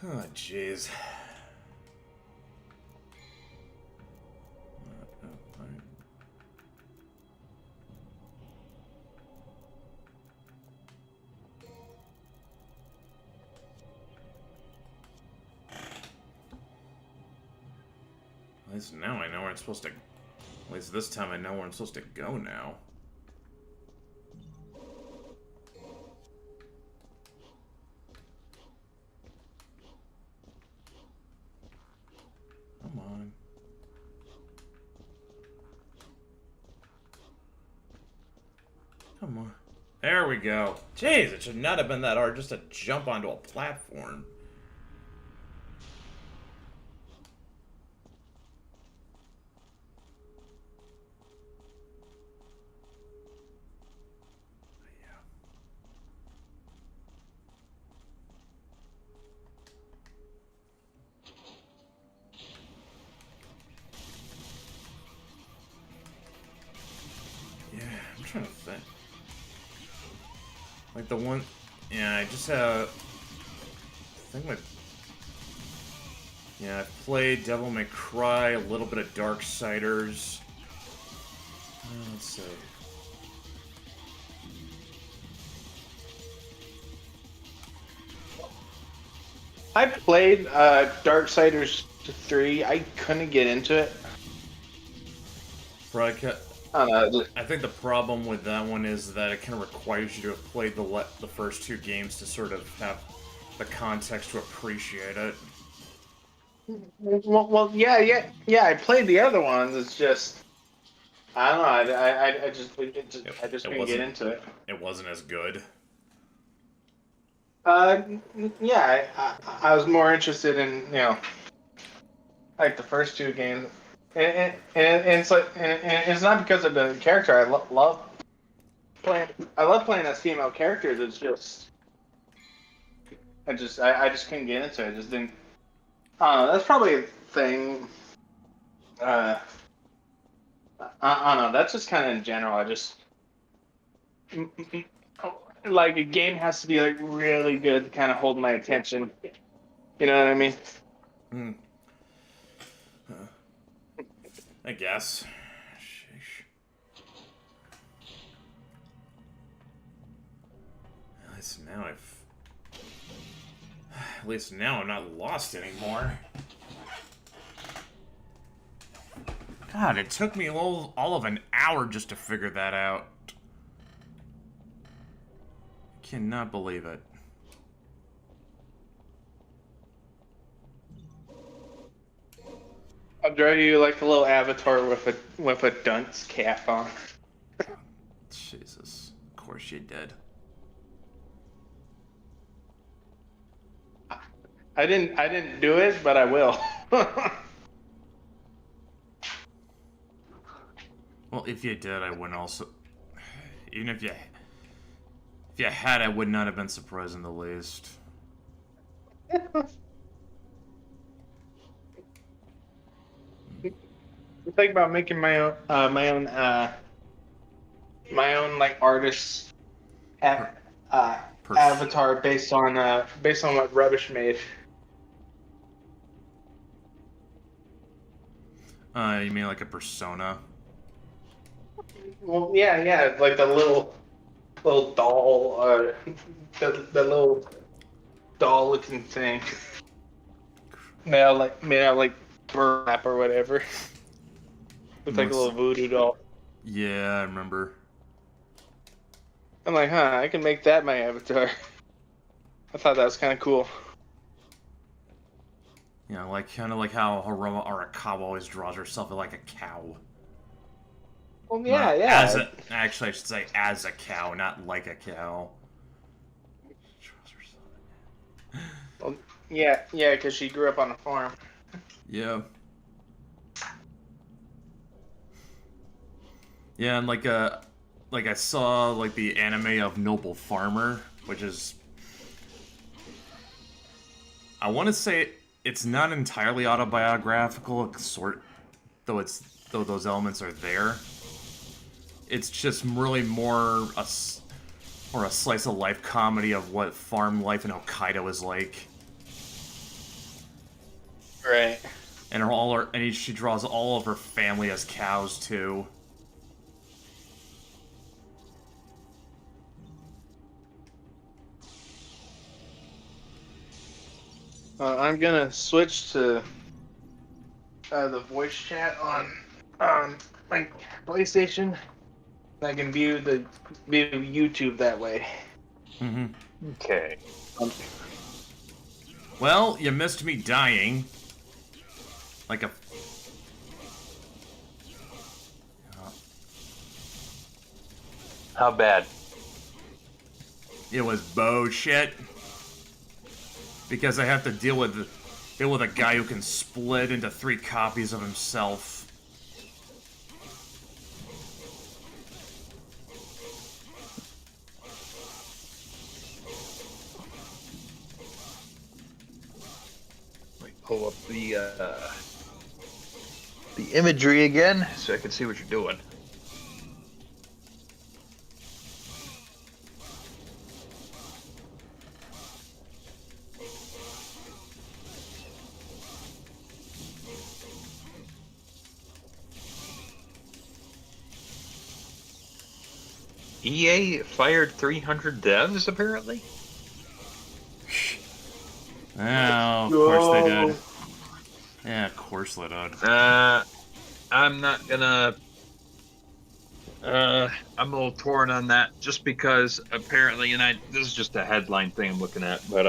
Oh, jeez. At least now I know where I'm supposed to... At least this time I know where I'm supposed to go now. Come on. Come on. There we go. Jeez, it should not have been that hard just to jump onto a platform. I'm trying to think. Like the one... Yeah, I just have... I think yeah, I've played Devil May Cry, a little bit of Darksiders. Let's see. I played Darksiders 3. I couldn't get into it. I think the problem with that one is that it kind of requires you to have played the first 2 games to sort of have the context to appreciate it. Well, yeah. I played the other ones. It's just I don't know. I just couldn't get into it. It wasn't as good. Yeah. I was more interested in like the first 2 games. And it's like, and it's not because of the character. I love playing. I love playing as female characters. It's just, I just couldn't get into it. I just didn't. I don't know. That's probably a thing. I don't know. That's just kind of in general. I just like a game has to be like really good to kind of hold my attention. You know what I mean? Hmm. I guess. Sheesh. At least now I'm not lost anymore. God, it took me all of an hour just to figure that out. Cannot believe it. I'll draw you like a little avatar with a dunce cap on. Jesus. Of course you did. I didn't do it, but I will. Well, if you did, I wouldn't also. Even if you had, I would not have been surprised in the least. Think about making my own like artist avatar based on what Rubbish made. You mean like a persona? Well, yeah, like the little doll, the little doll looking thing. Made out like burlap or whatever. Looks like a little voodoo doll. Yeah, I remember. I'm like, I can make that my avatar. I thought that was kind of cool. You know, like kind of like how Haruma Arakawa always draws herself like a cow. Well, yeah, Not yeah. Actually, I should say as a cow, not like a cow. Well, yeah, because she grew up on a farm. Yeah. Yeah, and like I saw like the anime of Noble Farmer, which is, I want to say it's not entirely autobiographical, though those elements are there. It's just really more a slice of life comedy of what farm life in Hokkaido is like. Right. And she draws all of her family as cows too. I'm gonna switch to the voice chat on my PlayStation. I can view YouTube that way. Mm-hmm. Okay. Well, you missed me dying. Like a... How bad? It was bullshit. Because I have to deal with a guy who can split into 3 copies of himself. Pull up the imagery again so I can see what you're doing. EA fired 300 devs, apparently? Oh, of course they did. Yeah, of course they did. I'm not gonna... I'm a little torn on that, just because apparently, and this is just a headline thing I'm looking at, but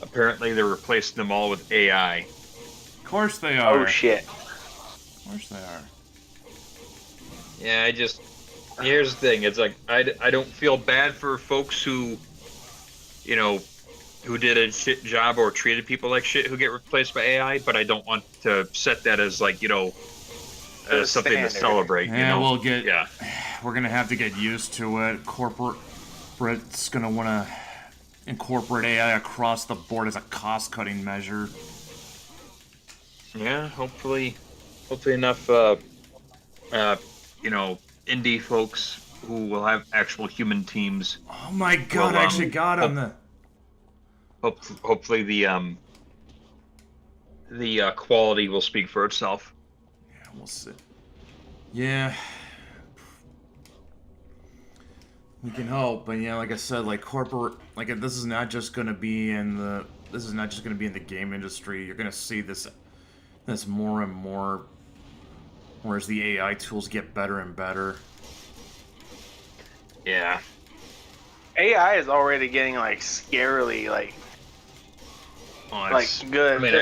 apparently they're replacing them all with AI. Of course they are. Oh shit. Of course they are. Yeah, here's the thing, it's like, I don't feel bad for folks who, you know, who did a shit job or treated people like shit who get replaced by AI, but I don't want to set that as, like, you know, something to celebrate. Yeah, you know? Yeah. We're gonna have to get used to it. Corporate's gonna want to incorporate AI across the board as a cost-cutting measure. Yeah, hopefully enough, you know, indie folks who will have actual human teams. Oh my god, I actually got him. Hopefully the quality will speak for itself. Yeah, we'll see. Yeah. We can hope, but yeah, like I said, like this is not just gonna be in the game industry. You're gonna see this more and more, whereas the AI tools get better and better. Yeah. AI is already getting like scarily like good. I mean,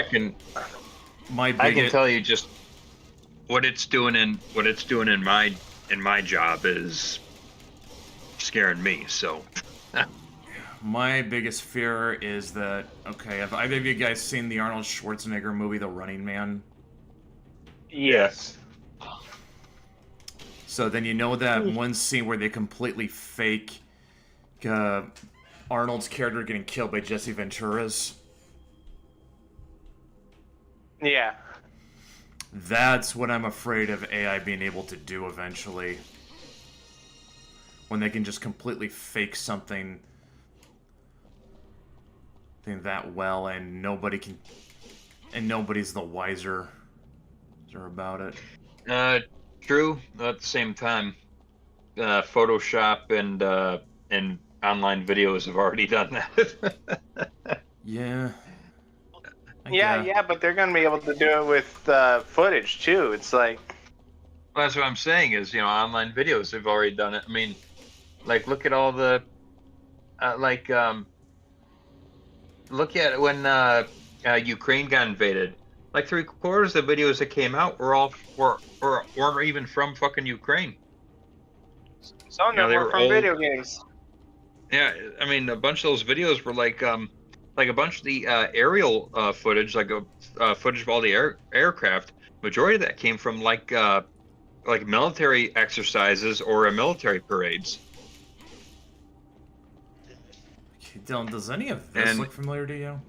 I can tell you just what it's doing in my job is scaring me. So My biggest fear is that, okay, have either of you guys seen the Arnold Schwarzenegger movie, The Running Man? Yes. So then you know that one scene where they completely fake Arnold's character getting killed by Jesse Ventura's? Yeah. That's what I'm afraid of AI being able to do eventually. When they can just completely fake something that well and nobody can, and nobody's the wiser about it. True. At the same time, Photoshop and online videos have already done that. Yeah. Yeah, but they're gonna be able to do it with footage too. It's like, Well, that's what I'm saying is, online videos have already done it. I mean, like, look at all the, look at when Ukraine got invaded. Like 3/4 of the videos that came out weren't even from fucking Ukraine. some of them they were were from old. video games. Yeah, I mean, a bunch of those videos were like a bunch of the aerial footage, footage of all the aircraft. Majority of that came from like military exercises or military parades. Okay, Dylan, does any of this look familiar to you?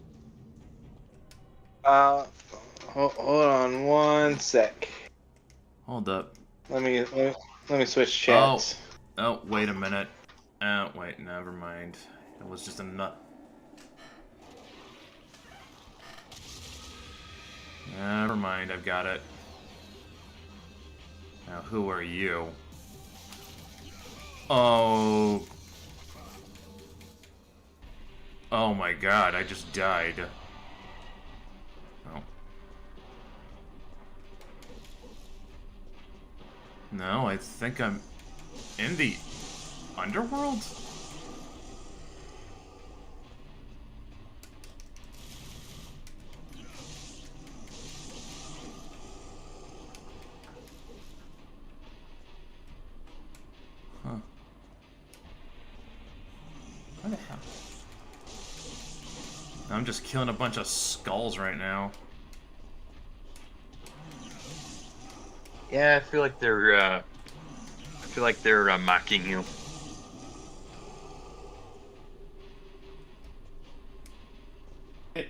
Hold on one sec. Hold up. Let me switch chats. Oh, wait a minute. Wait, never mind. It was just a nut. Never mind, I've got it. Now, who are you? Oh. Oh my god, I just died. Oh. No, I think I'm in the underworld? Huh. Where the hell? I'm just killing a bunch of skulls right now. Yeah, I feel like they're mocking you.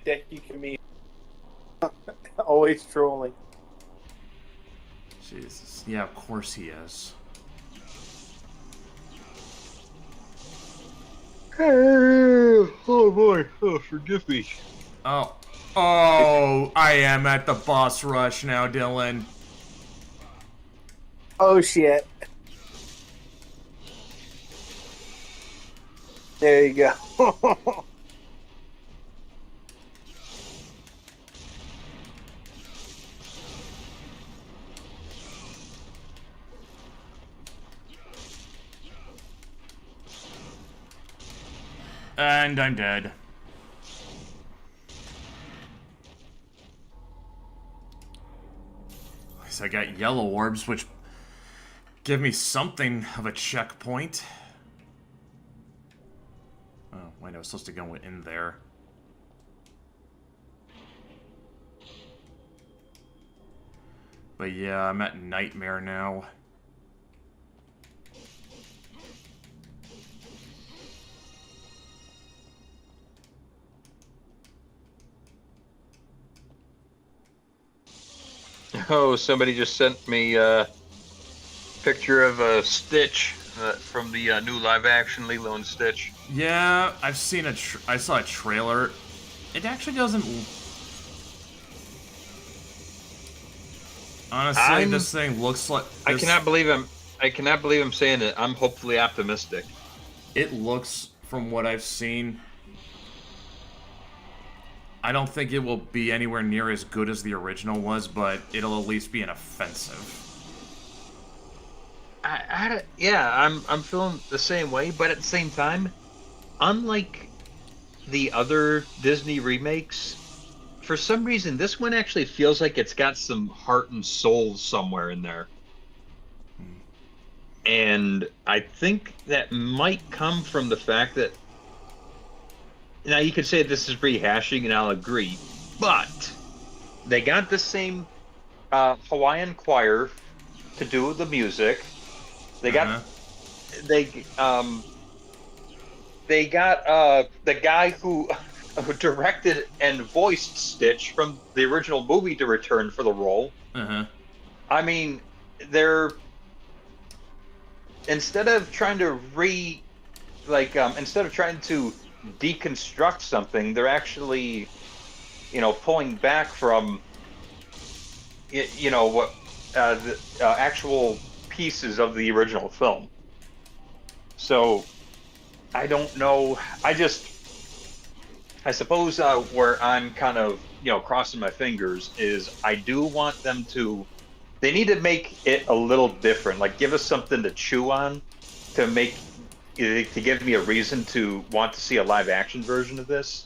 That you can be always trolling. Jesus. Yeah, of course he is. Oh boy. Oh, forgive me. Oh, I am at the boss rush now, Dylan. Oh shit. There you go. And I'm dead. At least I got yellow orbs, which give me something of a checkpoint. Oh, wait, I was supposed to go in there. But yeah, I'm at Nightmare now. Oh, somebody just sent me a picture of a Stitch from the new live-action Lilo and Stitch. Yeah, I've seen I saw a trailer. It actually doesn't. Honestly, this thing looks like. I cannot believe I'm saying it. I'm hopefully optimistic. It looks, from what I've seen, I don't think it will be anywhere near as good as the original was, but it'll at least be an offensive. I'm feeling the same way, but at the same time, unlike the other Disney remakes, for some reason, this one actually feels like it's got some heart and soul somewhere in there. And I think that might come from the fact that, now you could say this is rehashing, and I'll agree, but they got the same Hawaiian choir to do the music. They got they got the guy who directed and voiced Stitch from the original movie to return for the role. I mean, they're, instead of trying to instead of trying to deconstruct something, they're actually, pulling back from what the actual pieces of the original film. So I don't know. I suppose where I'm kind of crossing my fingers is I do want them to. They need to make it a little different. Like, give us something to chew on to give me a reason to want to see a live action version of this,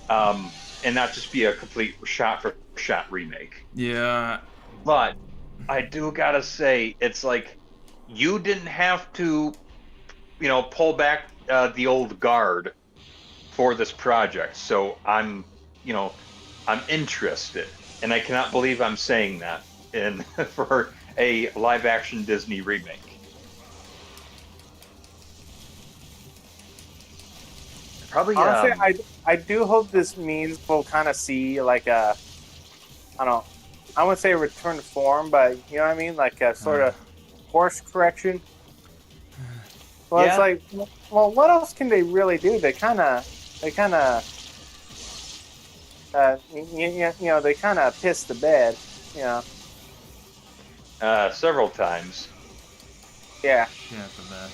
and not just be a complete shot for shot remake. Yeah. But I do gotta say, it's like you didn't have to, pull back the old guard for this project. So I'm interested, and I cannot believe I'm saying that for a live action Disney remake. Probably. Honestly, I do hope this means we'll kind of see like a, I wouldn't say a return to form, but you know what I mean, like a sort of course correction. Well, Yeah. it's like, well, what else can they really do? They kind of, they kind of piss the bed, Several times. Yeah. Yeah, for that.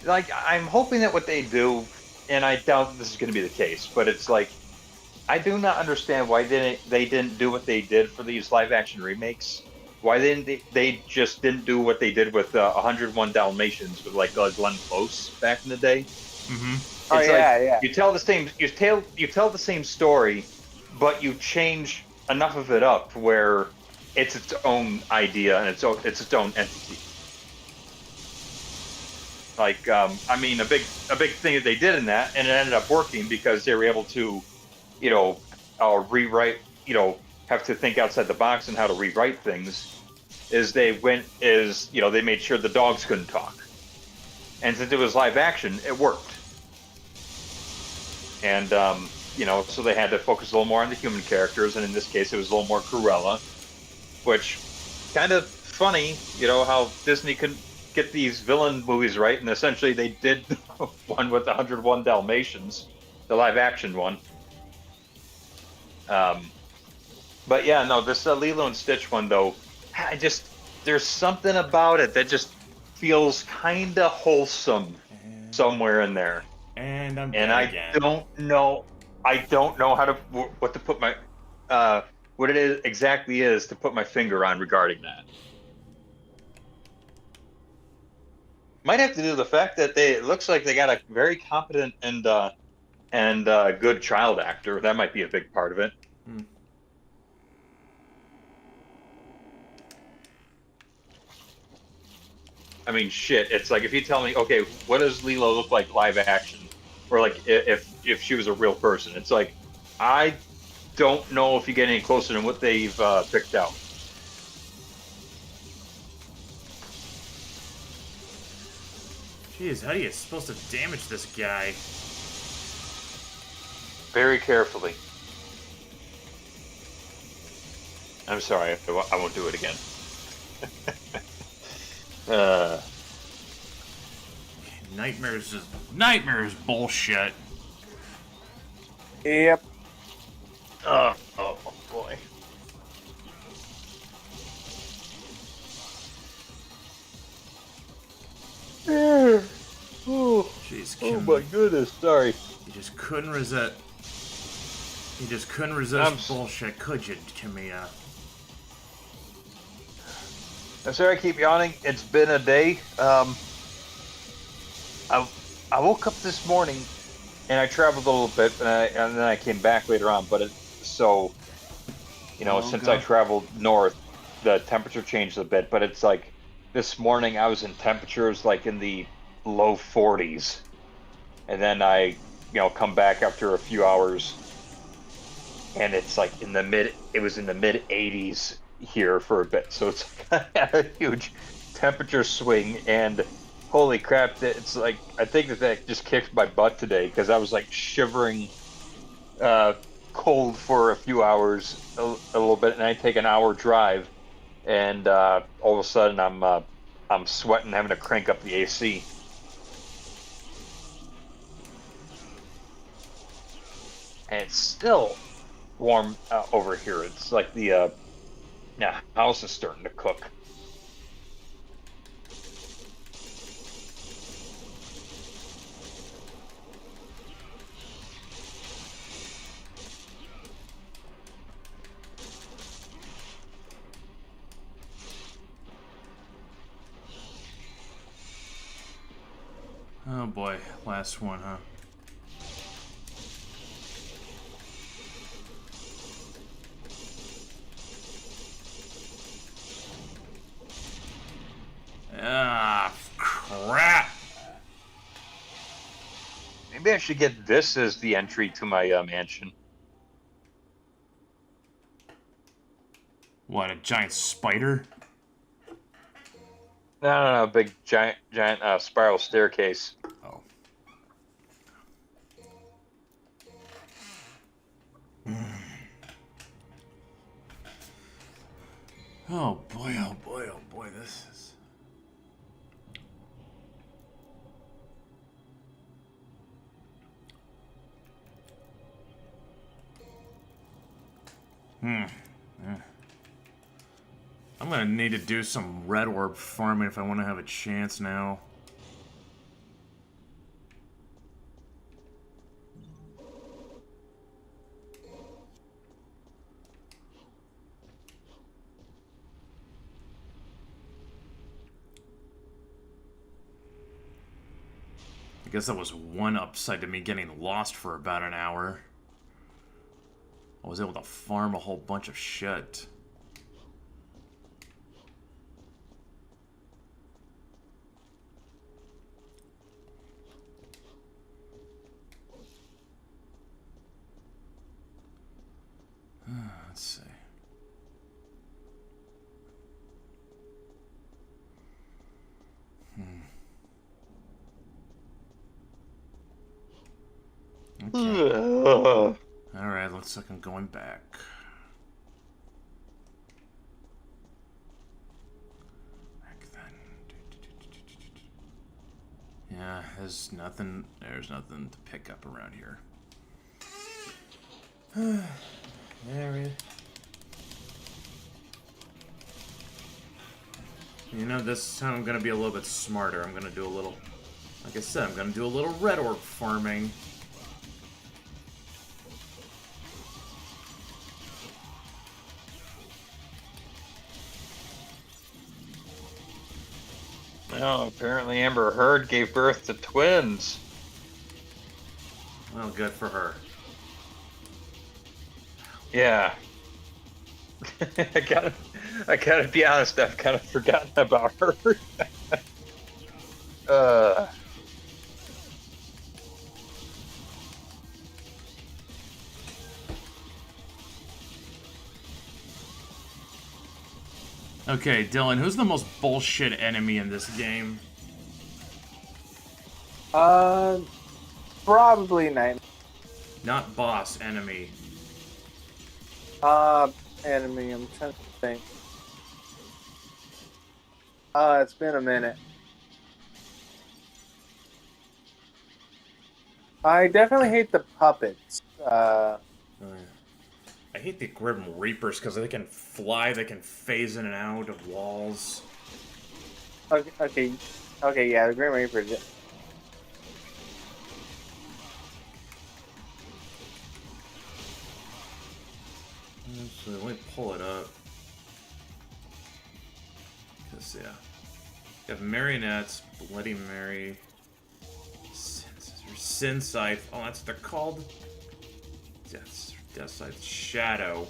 Like, I'm hoping that what they do, and I doubt this is going to be the case, but it's like, I do not understand why they didn't do what they did for these live action remakes. Why they just didn't do what they did with 101 Dalmatians with like Glenn Close back in the day? Mm-hmm. Oh, yeah. You tell the same story, but you change enough of it up where it's its own idea and it's its own entity. Like, I mean, a big thing that they did in that, and it ended up working because they were able to, rewrite, have to think outside the box and how to rewrite things. They made sure the dogs couldn't talk, and since it was live action, it worked. And so they had to focus a little more on the human characters, and in this case, it was a little more Cruella, which kind of funny, how Disney couldn't get these villain movies right, and essentially they did one with 101 Dalmatians, the live action one. But yeah, no, this Lilo and Stitch one though, there's something about it that just feels kind of wholesome somewhere in there. And I don't know how to what to put my what it is exactly is to put my finger on regarding that. Might have to do with the fact that it looks like they got a very competent and good child actor. That might be a big part of it. I mean, shit. It's like if you tell me, okay, what does Lilo look like live action, or like if she was a real person? It's like I don't know if you get any closer than what they've picked out. Jeez, how are you supposed to damage this guy? Very carefully. I'm sorry, I won't do it again. Nightmares bullshit. Yep. Oh boy. Jeez, Oh my goodness, sorry. You just couldn't resist. Bullshit, could you, Camilla? I'm sorry I keep yawning. It's been a day. I woke up this morning and I traveled a little bit, and then I came back later on. But Oh, since I God. traveled north, the temperature changed a bit. But it's like this morning I was in temperatures like in the low 40s, and then come back after a few hours, and it's like it was in the mid 80s here for a bit. So it's a huge temperature swing, and holy crap, it's like I think that just kicked my butt today because I was like shivering uh cold for a few hours, a little bit, and I take an hour drive, and all of a sudden I'm sweating, having to crank up the AC. And it's still warm over here. It's like the house is starting to cook. Oh boy, last one, huh? Ah, crap! Maybe I should get this as the entry to my mansion. What, a giant spider? No, big giant spiral staircase. Oh. Oh boy, oh boy, oh boy, this is... I'm gonna need to do some red orb farming if I want to have a chance now. I guess that was one upside to me getting lost for about an hour. I was able to farm a whole bunch of shit. Let's see. Okay. Alright, looks like I'm going back. Back then. Yeah, there's nothing to pick up around here. Alright. You know, this time I'm gonna be a little bit smarter. I'm gonna do a little... Like I said, I'm gonna do a little red orb farming. Well, apparently Amber Heard gave birth to twins. Well, good for her. Yeah. I gotta be honest, I've kind of forgotten about her. uh, Okay, Dylan, who's the most bullshit enemy in this game? Probably Night. Not boss, enemy. Enemy. I'm trying to think. It's been a minute. I definitely hate the puppets. Oh, yeah. I hate the Grim Reapers because they can fly, they can phase in and out of walls. Okay, yeah, the Grim Reaper. So let me pull it up. Because, yeah. You have Marionettes, Bloody Mary, Sin Scythe. Oh, that's what they're called? Death Scythe. Shadow.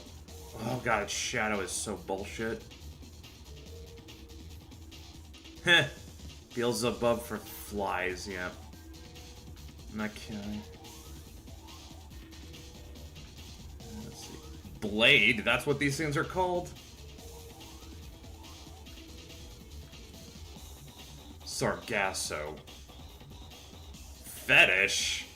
Oh god, Shadow is so bullshit. Heh. Beelzebub for flies, yeah. I'm not kidding. Let's see. Blade, that's what these things are called? Sargasso. Fetish?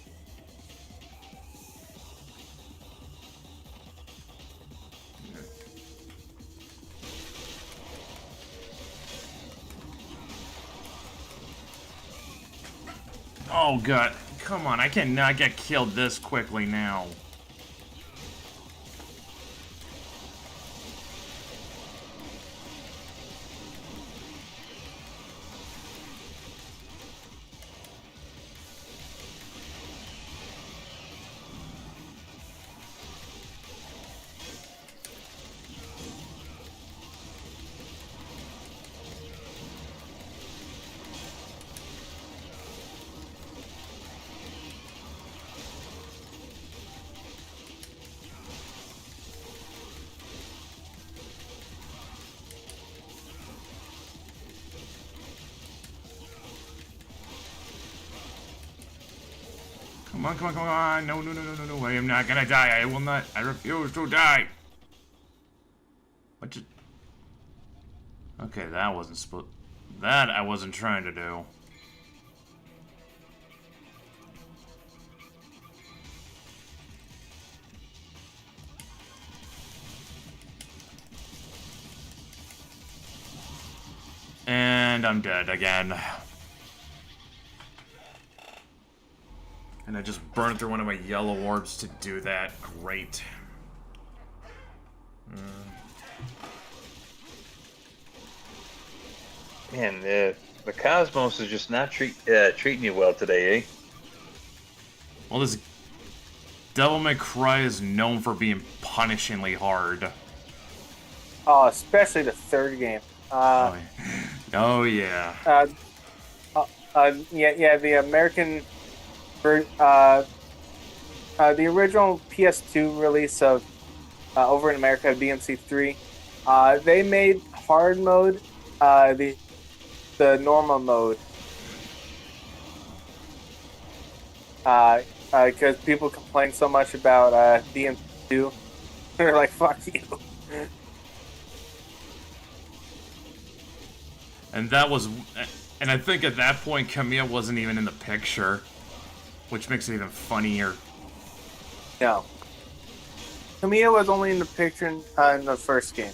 Oh god, come on, I cannot get killed this quickly now. Come on, come on, come on. No, no, no, no, no, no. I am not gonna die. I will not. I refuse to die. What just... Okay, that wasn't supposed... That I wasn't trying to do. And I'm dead again. And I just burned through one of my yellow orbs to do that. Great. Man, the Cosmos is just not treating you well today, eh? Well, this Devil May Cry is known for being punishingly hard. Oh, especially the third game. Oh yeah. Yeah, the American, the original PS2 release of over in America, BMC3, they made hard mode the normal mode. Because people complain so much about BMC2, they're like, "Fuck you." And that was, and I think at that point Camille wasn't even in the picture, which makes it even funnier. No. Camilla was only in the picture in the first game.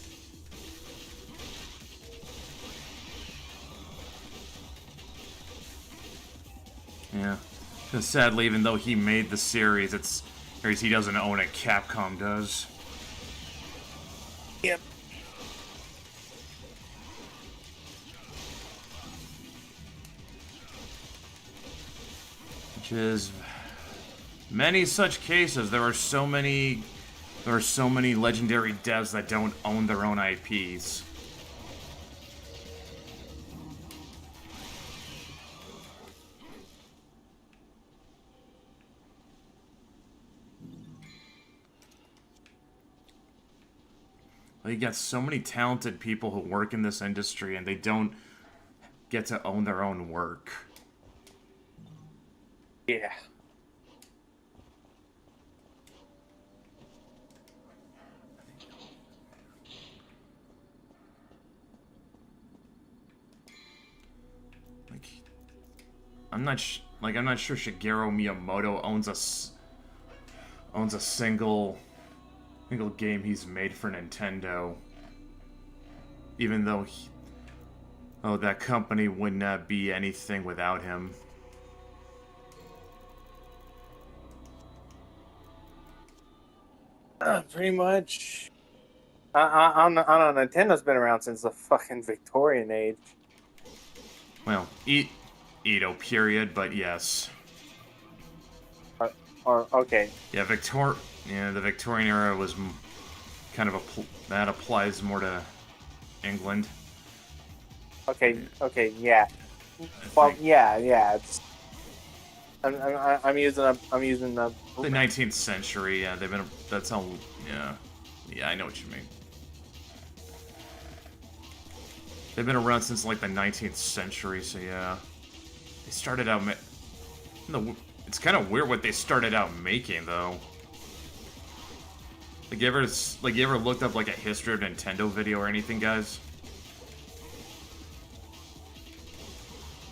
Yeah. Because sadly, even though he made the series, he doesn't own it. Capcom does. Yep. Which is many such cases. There are so many legendary devs that don't own their own IPs. You got so many talented people who work in this industry and they don't get to own their own work. Yeah. I'm not sure Shigeru Miyamoto owns a single game he's made for Nintendo. Even though that company would not be anything without him. Pretty much. I don't know, Nintendo's been around since the fucking Victorian age. Well, Edo period, but yes. Or okay. Yeah, the Victorian era was kind of that applies more to England. Okay, yeah. Well, yeah. I'm using the The 19th century. Yeah, they've been. That's how. Yeah, yeah, I know what you mean. They've been around since like the 19th century, so yeah. They started out. It's kind of weird what they started out making though. Like you ever looked up like a history of Nintendo video or anything, guys?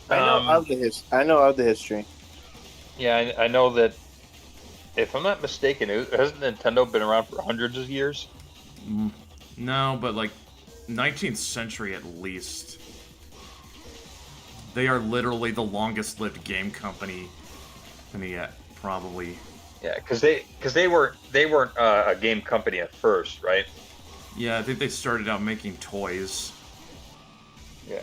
I know of the I know of the history. Yeah, I know that. If I'm not mistaken, hasn't Nintendo been around for hundreds of years? No, but like 19th century at least. They are literally the longest lived game company yet, probably. Yeah, because they weren't a game company at first, right? Yeah, I think they started out making toys. Yeah.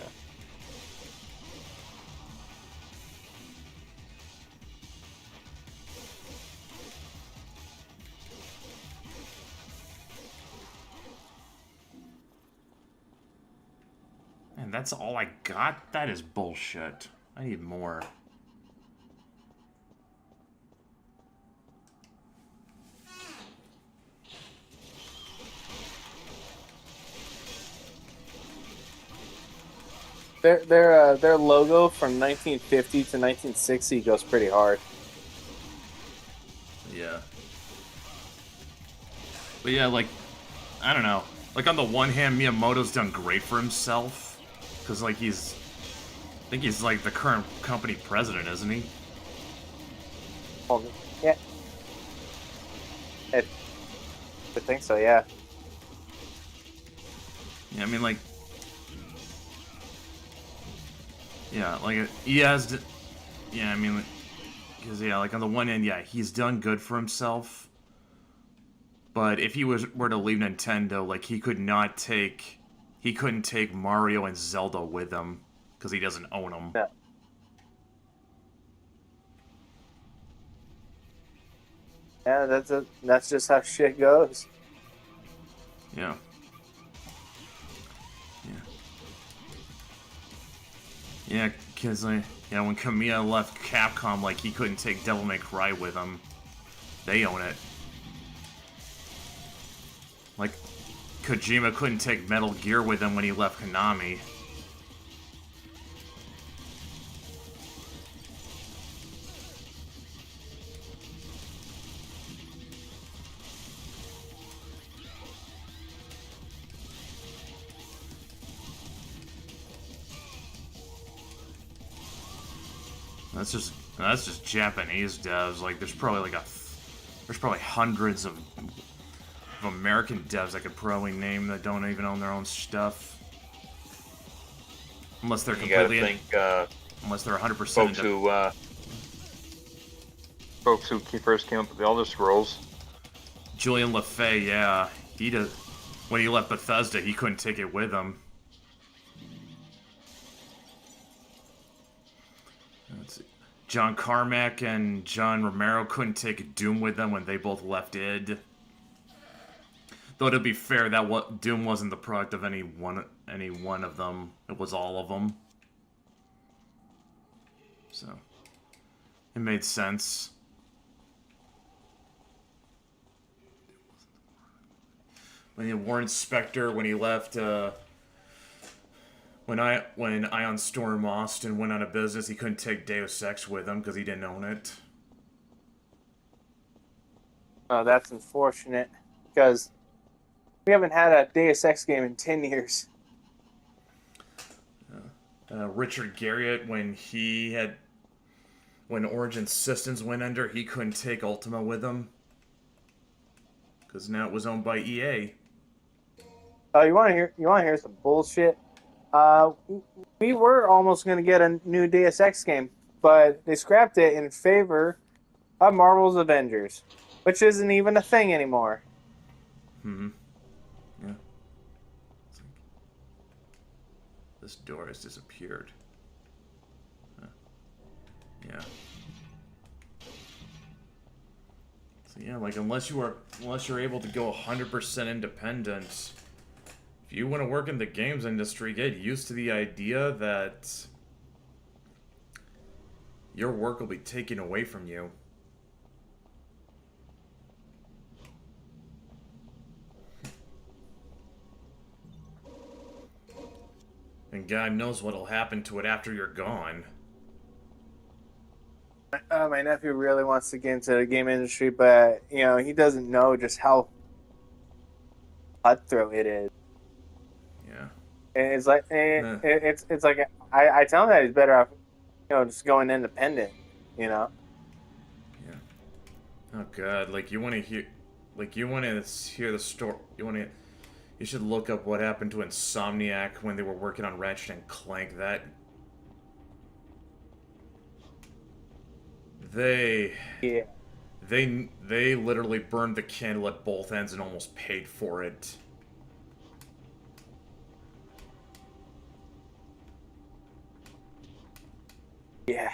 And that's all I got? That is bullshit. I need more. Their logo from 1950 to 1960 goes pretty hard. Yeah. But yeah, like, I don't know. Like, on the one hand, Miyamoto's done great for himself. Because, like, I think he's, like, the current company president, isn't he? Oh, yeah. I think so, yeah. Yeah, I mean, like... Yeah, like, he has... Yeah, I mean, because, yeah, like, on the one hand, yeah, he's done good for himself. But if he were to leave Nintendo, like, he couldn't take Mario and Zelda with him, because he doesn't own them. Yeah. Yeah, that's just how shit goes. Yeah. Yeah, because, when Kamiya left Capcom, like, he couldn't take Devil May Cry with him. They own it. Like, Kojima couldn't take Metal Gear with him when he left Konami. That's just Japanese devs. Like, there's probably hundreds of American devs I could probably name that don't even own their own stuff. Unless they're completely... You gotta think, unless they're 100% folks who first came up with the Elder Scrolls. Julian LaFay, yeah. When he left Bethesda, he couldn't take it with him. Let's see. John Carmack and John Romero couldn't take Doom with them when they both left id. Though to be fair, Doom wasn't the product of any one of them. It was all of them. So it made sense. When Warren Spector, when he left, when Ion Storm Austin went out of business, he couldn't take Deus Ex with him because he didn't own it. Oh, that's unfortunate because we haven't had a Deus Ex game in 10 years. Richard Garriott, when Origin Systems went under, he couldn't take Ultima with him because now it was owned by EA. Oh, you want to hear some bullshit? We were almost going to get a new Deus Ex game, but they scrapped it in favor of Marvel's Avengers, which isn't even a thing anymore. Mm-hmm. Yeah. This door has disappeared. Huh. Yeah. So yeah, like unless you're able to go 100% independent, if you want to work in the games industry, get used to the idea that Your work will be taken away from you. And God knows what'll happen to it after you're gone. My nephew really wants to get into the game industry, but he doesn't know just how cutthroat it is. Yeah. And it's like Eh. it's like I tell him that he's better off, just going independent. Yeah. Oh God, like you want to hear the story. You should look up what happened to Insomniac when they were working on Ratchet and Clank. They Yeah. they literally burned the candle at both ends and almost paid for it. Yeah.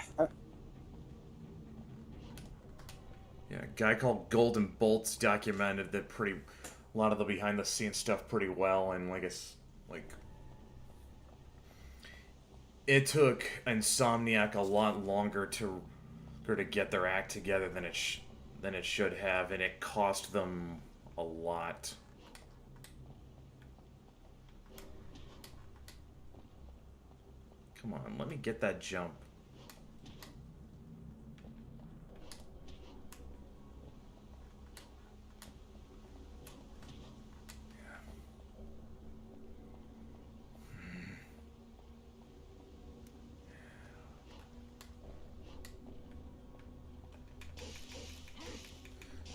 Yeah, a guy called Golden Bolts documented a lot of the behind the scenes stuff pretty well, and it took Insomniac a lot longer to get their act together than it should have, and it cost them a lot. Come on, let me get that jump.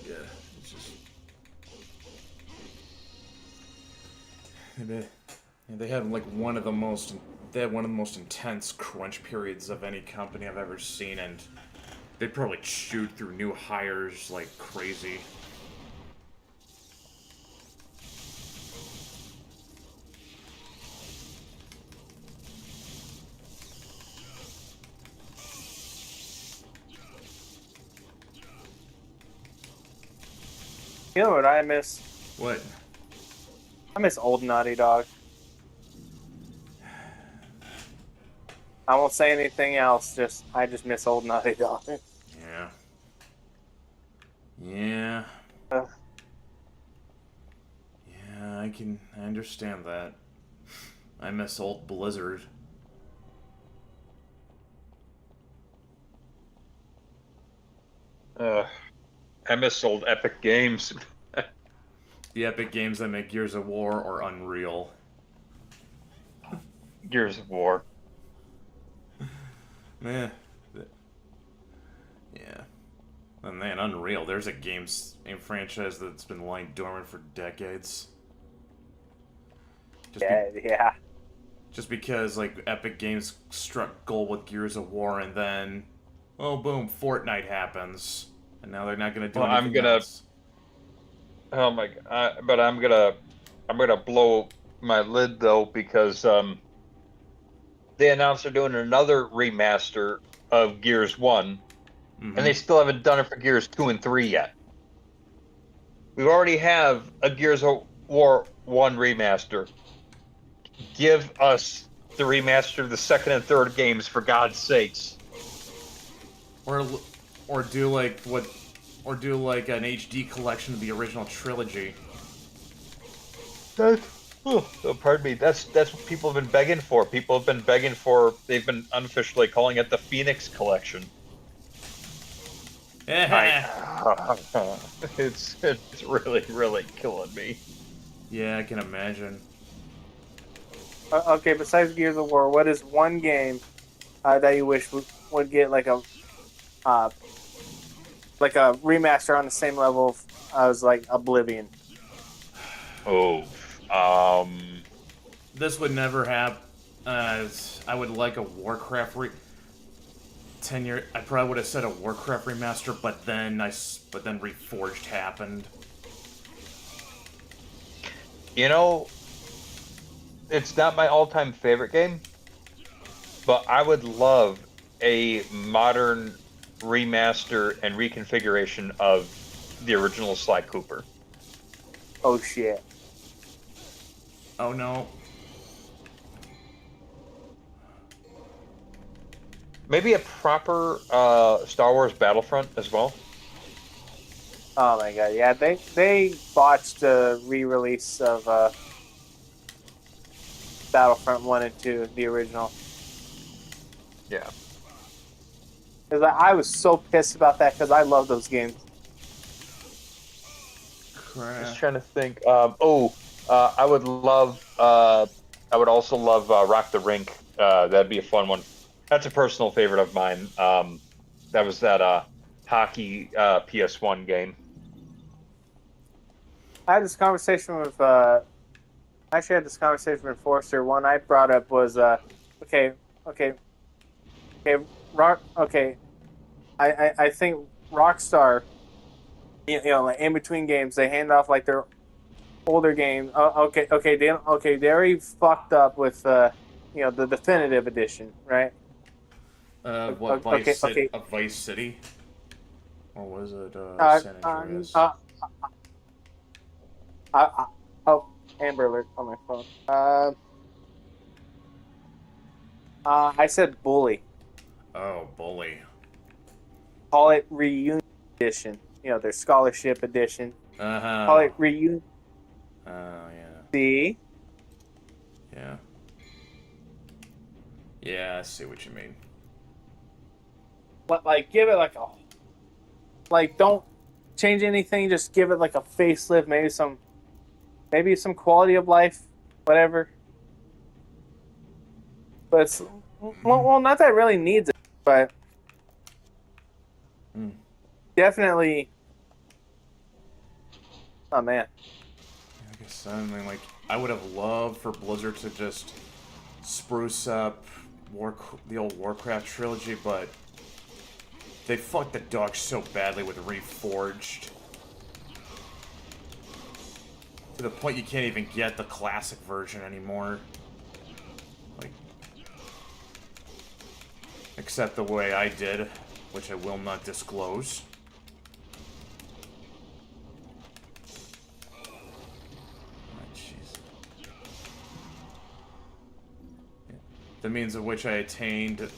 Yeah, it's just... They had one of the most intense crunch periods of any company I've ever seen, and they probably chewed through new hires like crazy. You know what I miss? What? I miss old Naughty Dog. I won't say anything else. I just miss old Naughty Dog. Yeah. Yeah. Uh, Yeah, I understand that. I miss old Blizzard. I miss old Epic Games. The Epic games that make Gears of War or Unreal. Gears of War. Yeah. Yeah. And man, Unreal, there's a franchise that's been lying dormant for decades. yeah. Just because, Epic Games struck gold with Gears of War, and then, oh, boom, Fortnite happens. And now they're not going to do anything else. Oh my god! But I'm gonna blow my lid though, because they announced they're doing another remaster of Gears 1, and they still haven't done it for Gears 2 and 3 yet. We already have a Gears of War 1 remaster. Give us the remaster of the second and third games, for God's sakes. Or do an HD collection of the original trilogy. Pardon me. That's what people have been begging for. People have been begging for. They've been unofficially calling it the Phoenix Collection. It's really killing me. Yeah, I can imagine. Okay, besides Gears of War, what is one game that you wish would get like a remaster on the same level as Oblivion? This would never happen. I would like a Warcraft 10 year. I probably would have said a Warcraft remaster, but then Reforged happened. It's not my all-time favorite game, but I would love a modern remaster and reconfiguration of the original Sly Cooper. Oh shit. Oh no. maybe a proper Star Wars Battlefront as well. Oh my god, yeah, they botched the re-release of Battlefront 1 and 2, the original. Yeah. Because I was so pissed about that because I love those games. Just trying to think. I would love. I would also love Rock the Rink. That'd be a fun one. That's a personal favorite of mine. That was that hockey PS1 game. I had this conversation with actually had this conversation with Forrester. One I brought up was okay, I think Rockstar, like in between games they hand off like their older game. They already fucked up with the definitive edition, right? What Vice Vice City, or was it San Andreas? Amber Alert on my phone. I said Bully. Oh, Bully. Call it Reunion Edition. Their Scholarship Edition. Call it Reunion. Oh, yeah. See? Yeah. Yeah, I see what you mean. But, give it don't change anything, just give it a facelift, maybe some quality of life, whatever. But it's, well, not that it really needs it, but definitely. Oh man. I guess I would have loved for Blizzard to just spruce up the old Warcraft trilogy, but they fucked the dog so badly with Reforged. To the point you can't even get the classic version anymore. Except the way I did, which I will not disclose. The means of which I attained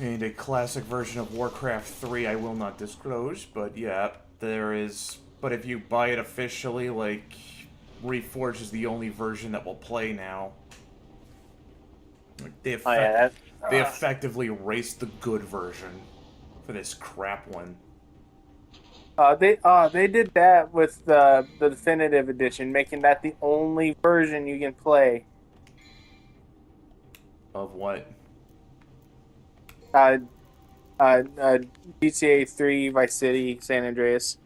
a classic version of Warcraft 3 I will not disclose, but yeah, there is. But if you buy it officially, Reforged is the only version that will play now. They effectively erased the good version for this crap one. They did that with the definitive edition, making that the only version you can play. Of what? GTA 3, Vice City, San Andreas.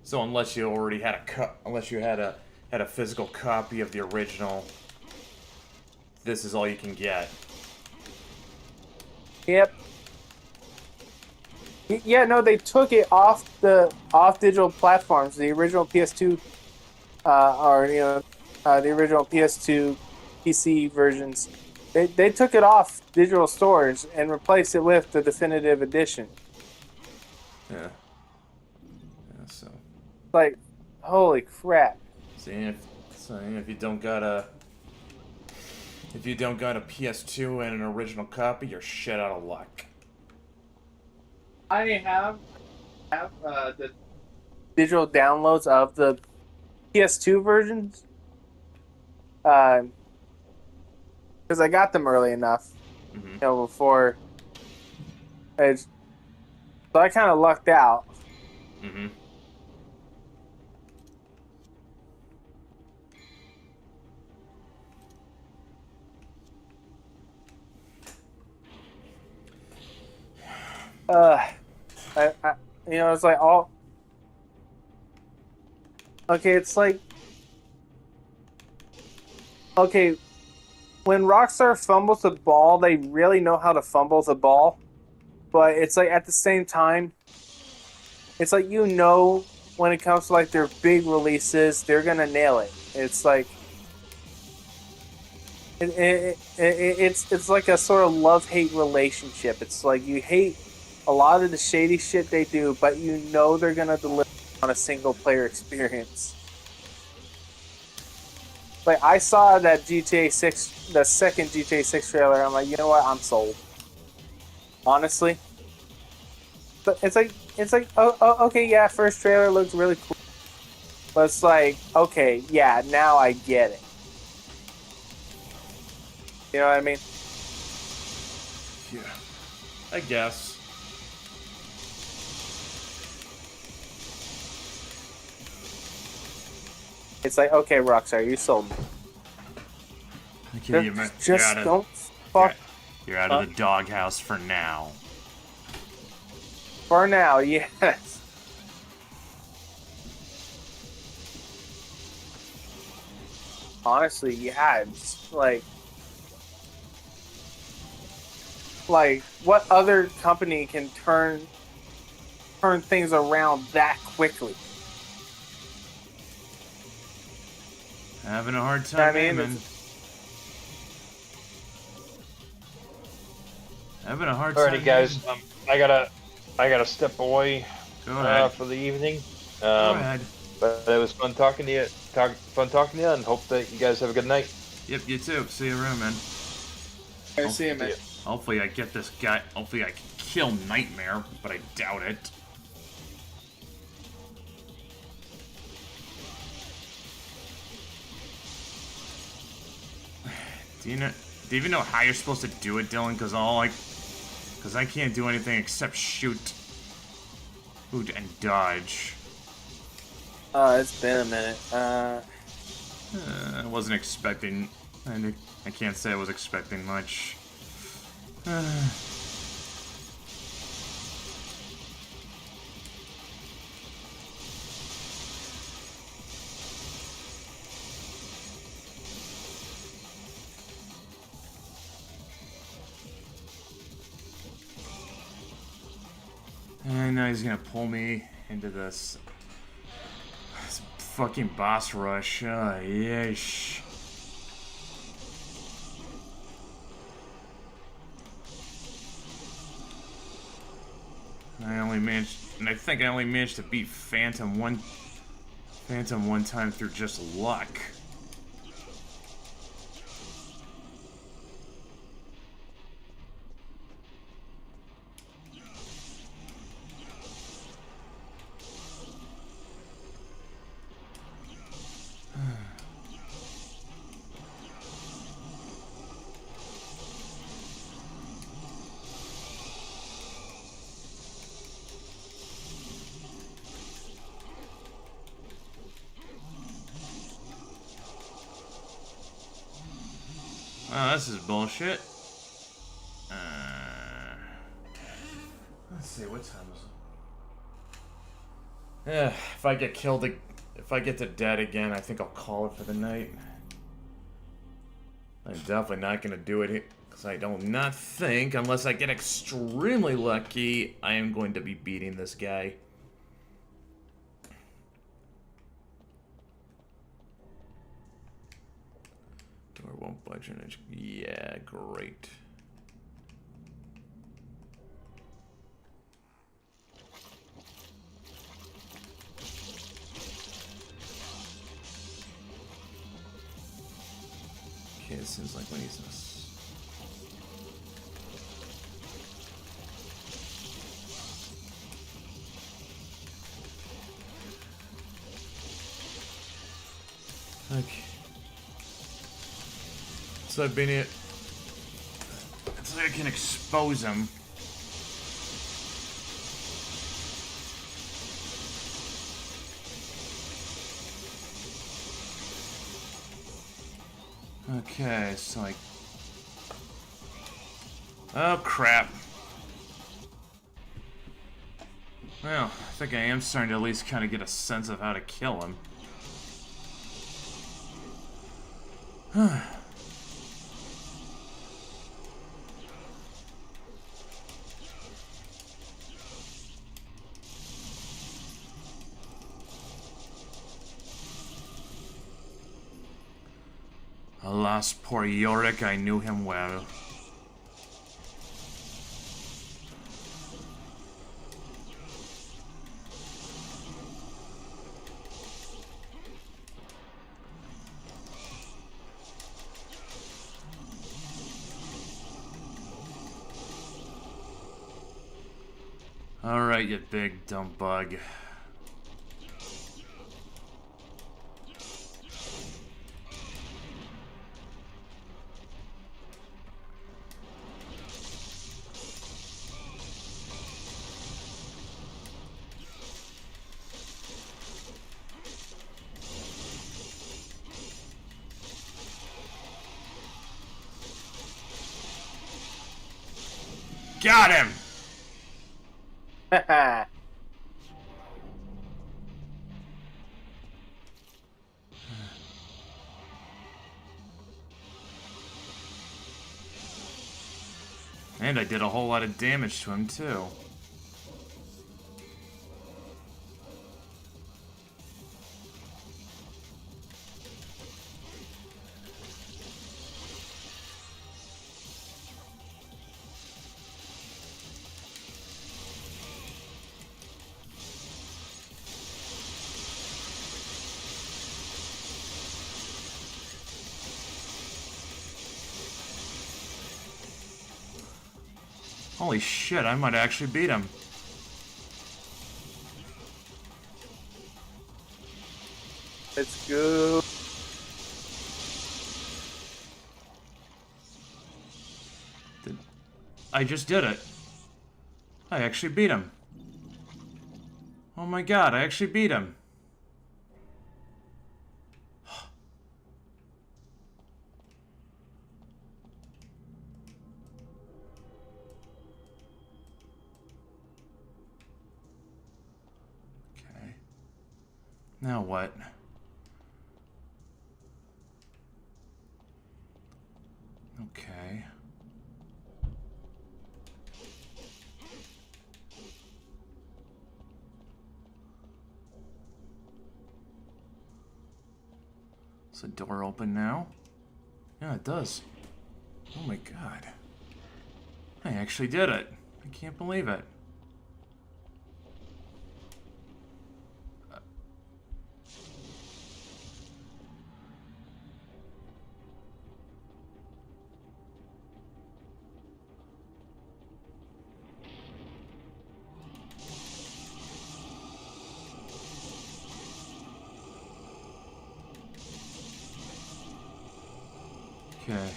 So unless you already had unless you had a physical copy of the original, this is all you can get. Yep. Yeah, no, they took it off digital platforms. The original PS2, the original PS2 PC versions. They took it off digital stores and replaced it with the definitive edition. Yeah. So. Holy crap. See, if you don't got a PS2 and an original copy, you're shit out of luck. I have the digital downloads of the PS2 versions. Because I got them early enough, before. So I kind of lucked out. Mm-hmm. It's like all. Okay, it's like. Okay, when Rockstar fumbles the ball, they really know how to fumble the ball. But it's like at the same time, it's like when it comes to their big releases, they're gonna nail it. It's like. It's like a sort of love-hate relationship. It's like you hate a lot of the shady shit they do, but they're gonna deliver on a single-player experience. Like I saw that GTA 6, the second GTA 6 trailer. I'm like, you know what? I'm sold. Honestly, but it's like, okay, yeah. First trailer looks really cool, but it's like, okay, yeah, now I get it. You know what I mean? Yeah. I guess. It's like, okay, Rockstar, you sold me. Okay, Just don't fuck you're out of the doghouse for now. for now. Yes. Honestly, yeah, it's like what other company can turn things around that quickly? Having a hard time naming. Having a hard time. Alrighty, guys. I gotta step away Go ahead. for the evening. Go ahead. But it was fun talking to you. Fun talking to you, and hope that you guys have a good night. Yep, you too. See you around, man. I see him, man. Hopefully I get this guy. Hopefully I can kill Nightmare, but I doubt it. Do you even know how you're supposed to do it, Dylan? Because I can't do anything except shoot and dodge. It's been a minute. I wasn't expecting. I can't say I was expecting much. And now he's gonna pull me into this fucking boss rush. Yeesh. I think I only managed to beat Phantom one time through just luck. Oh, this is bullshit. Let's see, what time is it? Yeah, if I get to dead again, I think I'll call it for the night. I'm definitely not gonna do it here, because I do not think, unless I get extremely lucky, I am going to be beating this guy. Door won't budge an inch. Yeah, great. Okay, it seems like when he's okay. So I've been it. So I can expose him. Okay, so like, oh crap. Well, I think I am starting to at least kind of get a sense of how to kill him. Alas, poor Yorick, I knew him well. Alright, you big dumb bug. Got him! And I did a whole lot of damage to him, too. Holy shit, I might actually beat him. Let's go. I just did it. I actually beat him. Oh my god, I actually beat him. Okay. Now what? Okay. Does the door open now? Yeah, it does. Oh my god. I actually did it. I can't believe it. Okay.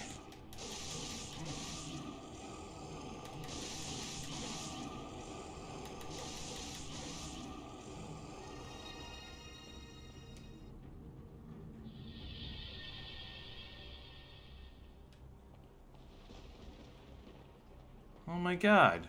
Oh my god.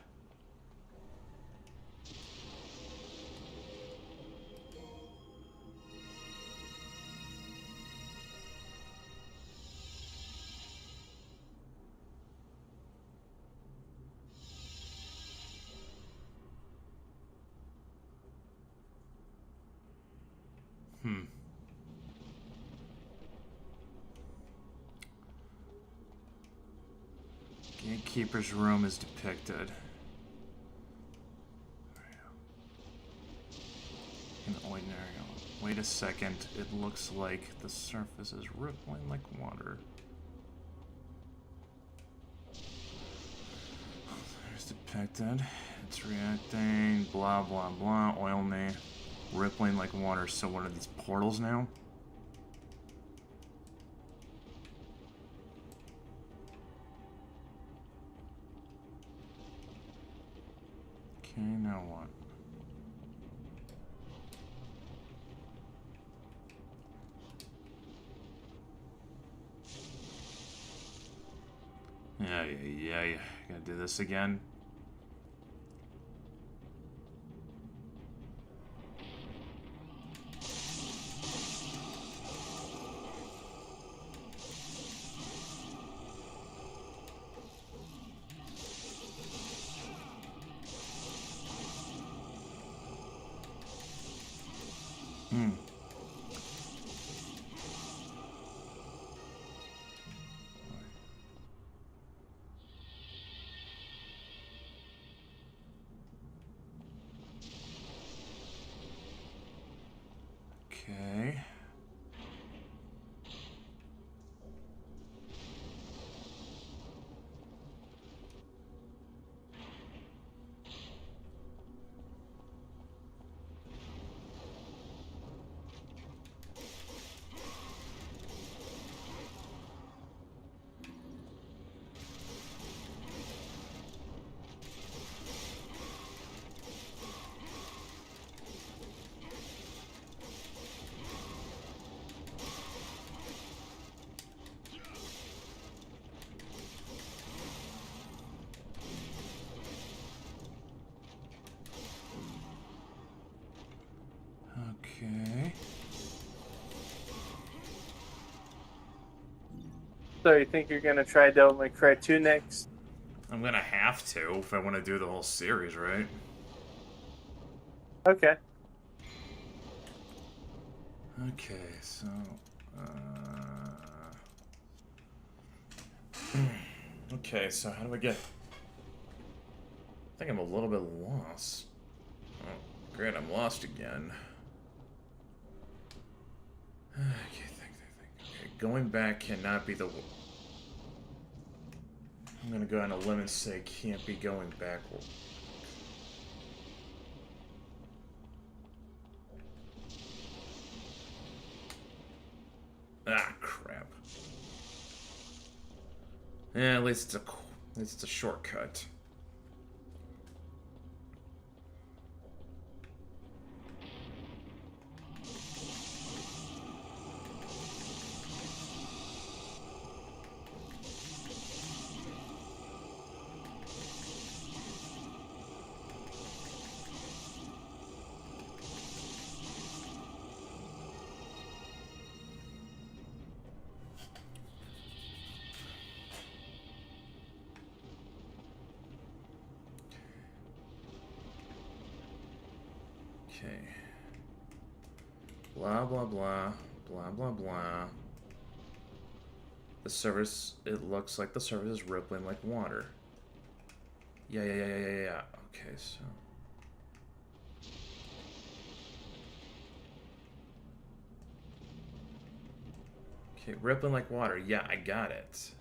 Gatekeeper's room is depicted. An ordinary. Wait a second. It looks like the surface is rippling like water. There's depicted. It's reacting. Blah blah blah. Oil name. Rippling like water. So what are these portals now? Okay, now what? Yeah. Gotta do this again. So you think you're gonna try Devil May Cry 2 next? I'm gonna have to if I want to do the whole series, right? Okay. Okay, so... okay, so how do I get... I think I'm a little bit lost. Oh, great, I'm lost again. Okay, think. Okay, going back cannot be the... I'm gonna go on a limb and say can't be going backward. Ah, crap. Yeah, at least it's a shortcut. Okay. Blah, blah, blah. Blah, blah, blah. The surface, it looks like the surface is rippling like water. Yeah. Okay, so... okay, rippling like water. Yeah, I got it.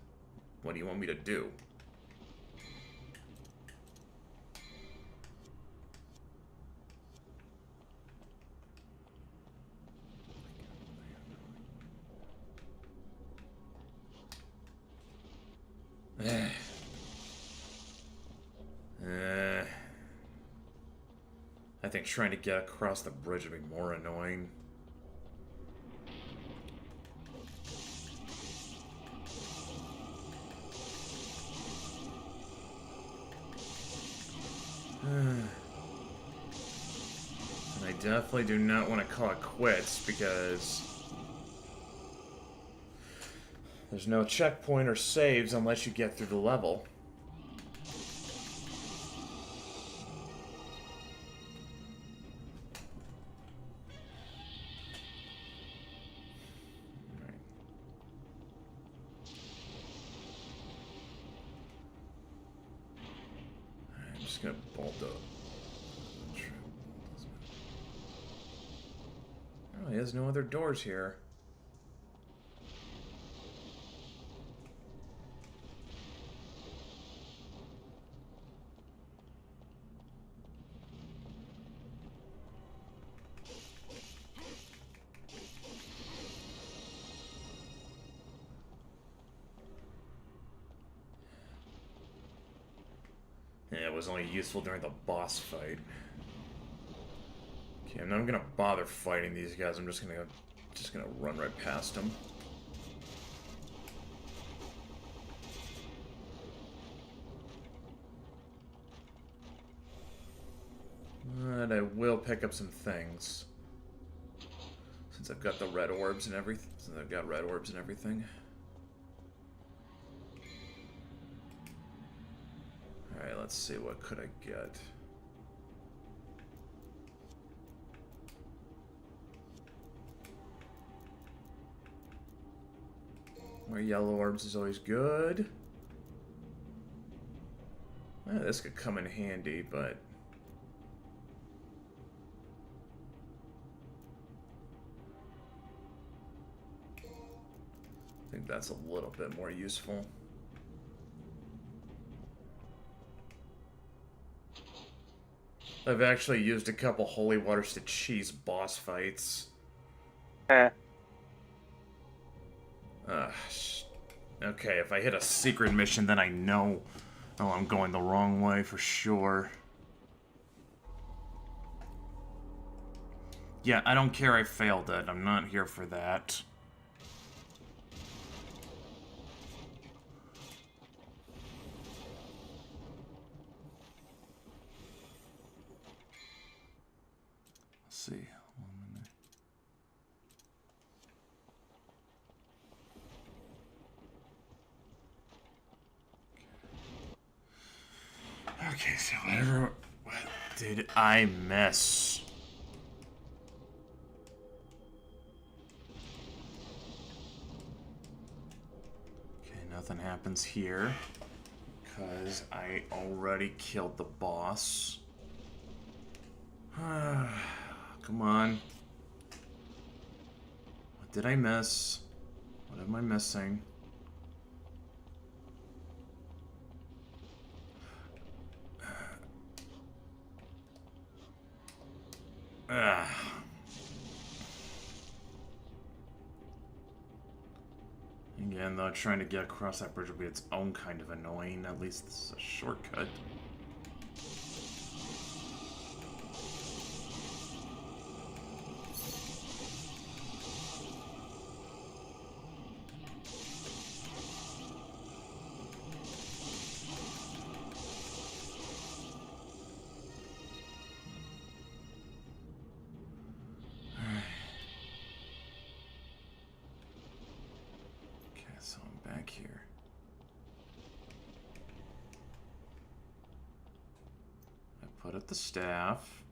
What do you want me to do? I think trying to get across the bridge would be more annoying. And I definitely do not want to call it quits because there's no checkpoint or saves unless you get through the level. I'm just gonna bolt up. Oh, he has no other doors here. Yeah, it was only useful during the boss fight. Okay, I'm not gonna bother fighting these guys. I'm just gonna run right past them. But I will pick up some things. Since I've got the red orbs and everything. Since I've got red orbs and everything. Alright, let's see, what could I get? More yellow orbs is always good. This could come in handy, but... I think that's a little bit more useful. I've actually used a couple holy waters to cheese boss fights. Eh. Okay, if I hit a secret mission, then I know I'm going the wrong way for sure. Yeah, I don't care I failed it. I'm not here for that. Let's see. 1 minute. Okay, so what did I miss? Okay, nothing happens here. Because I already killed the boss. Come on. What did I miss? What am I missing? Again, though, trying to get across that bridge will be its own kind of annoying. At least this is a shortcut. So I'm back here. I put up the staff.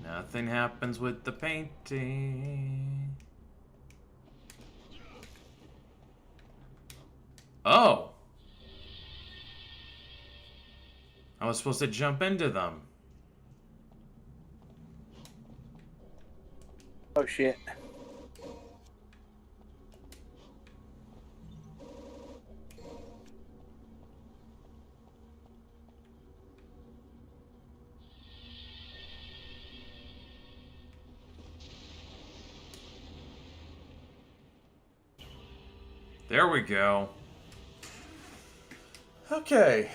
Nothing happens with the painting. Oh! I was supposed to jump into them. Oh shit. There we go. Okay.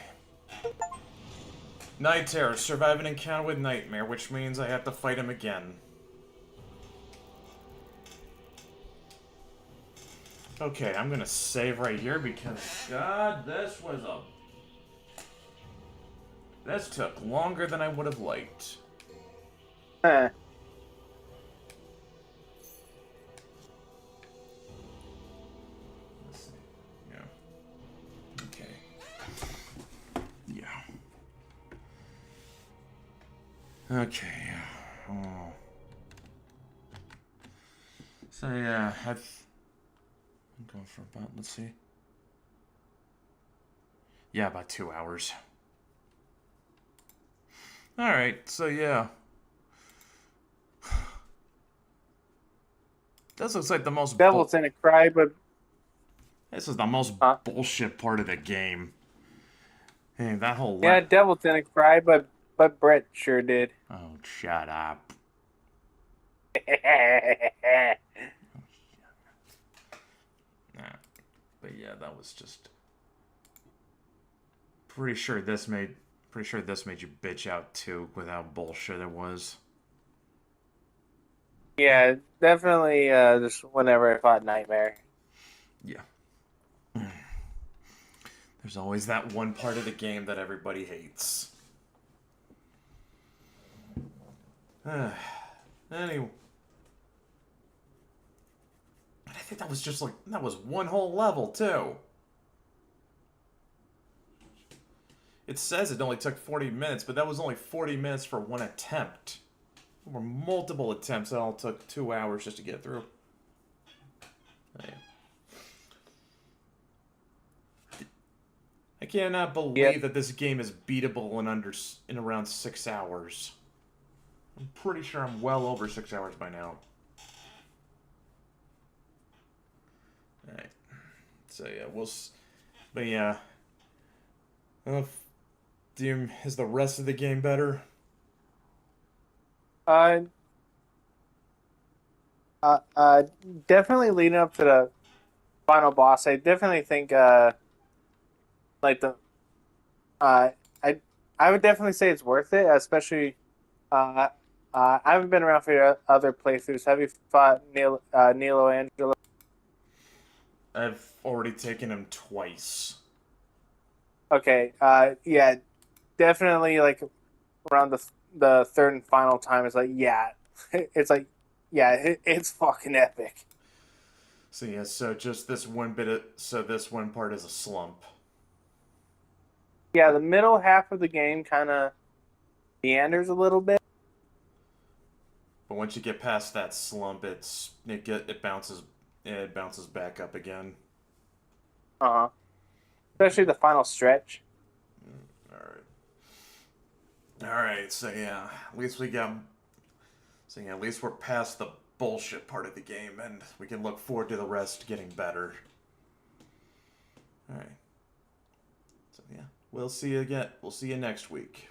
Night Terror. Survive an encounter with Nightmare, which means I have to fight him again. Okay, I'm gonna save right here because, God, this took longer than I would have liked. Huh. Let's see. Yeah. Okay. Yeah. Okay. Oh. So yeah, I'm going for about, let's see. Yeah, about 2 hours. Alright, so yeah. This looks like the most Devil's in a cry, but this is the most bullshit part of the game. Hey, that whole yeah, Devil didn't cry, but Brett sure did. Oh, shut up. Nah. But yeah, that was just pretty sure this made you bitch out too with how bullshit it was. Yeah, definitely just whenever I fought Nightmare. Yeah. There's always that one part of the game that everybody hates. Anyway. But I think that was just like, that was one whole level, too. It says it only took 40 minutes, but that was only 40 minutes for one attempt. There were multiple attempts that all took 2 hours just to get through. I cannot believe that this game is beatable in around 6 hours. I'm pretty sure I'm well over 6 hours by now. Alright. So yeah, but yeah. Is the rest of the game better? Definitely leading up to the final boss, I definitely think like the I would definitely say it's worth it, especially I haven't been around for your other playthroughs. Have you fought Nelo Angelo? I've already taken him twice. Okay, yeah, definitely like around the third and final time. It's like it's like it's fucking epic. So yeah, so just this one part is a slump. Yeah, the middle half of the game kind of meanders a little bit. But once you get past that slump, it bounces back up again. Uh huh. Especially the final stretch. All right. All right. So yeah, at least we got. So yeah, at least we're past the bullshit part of the game, and we can look forward to the rest getting better. All right. So yeah, we'll see you again. We'll see you next week.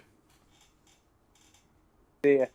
See ya.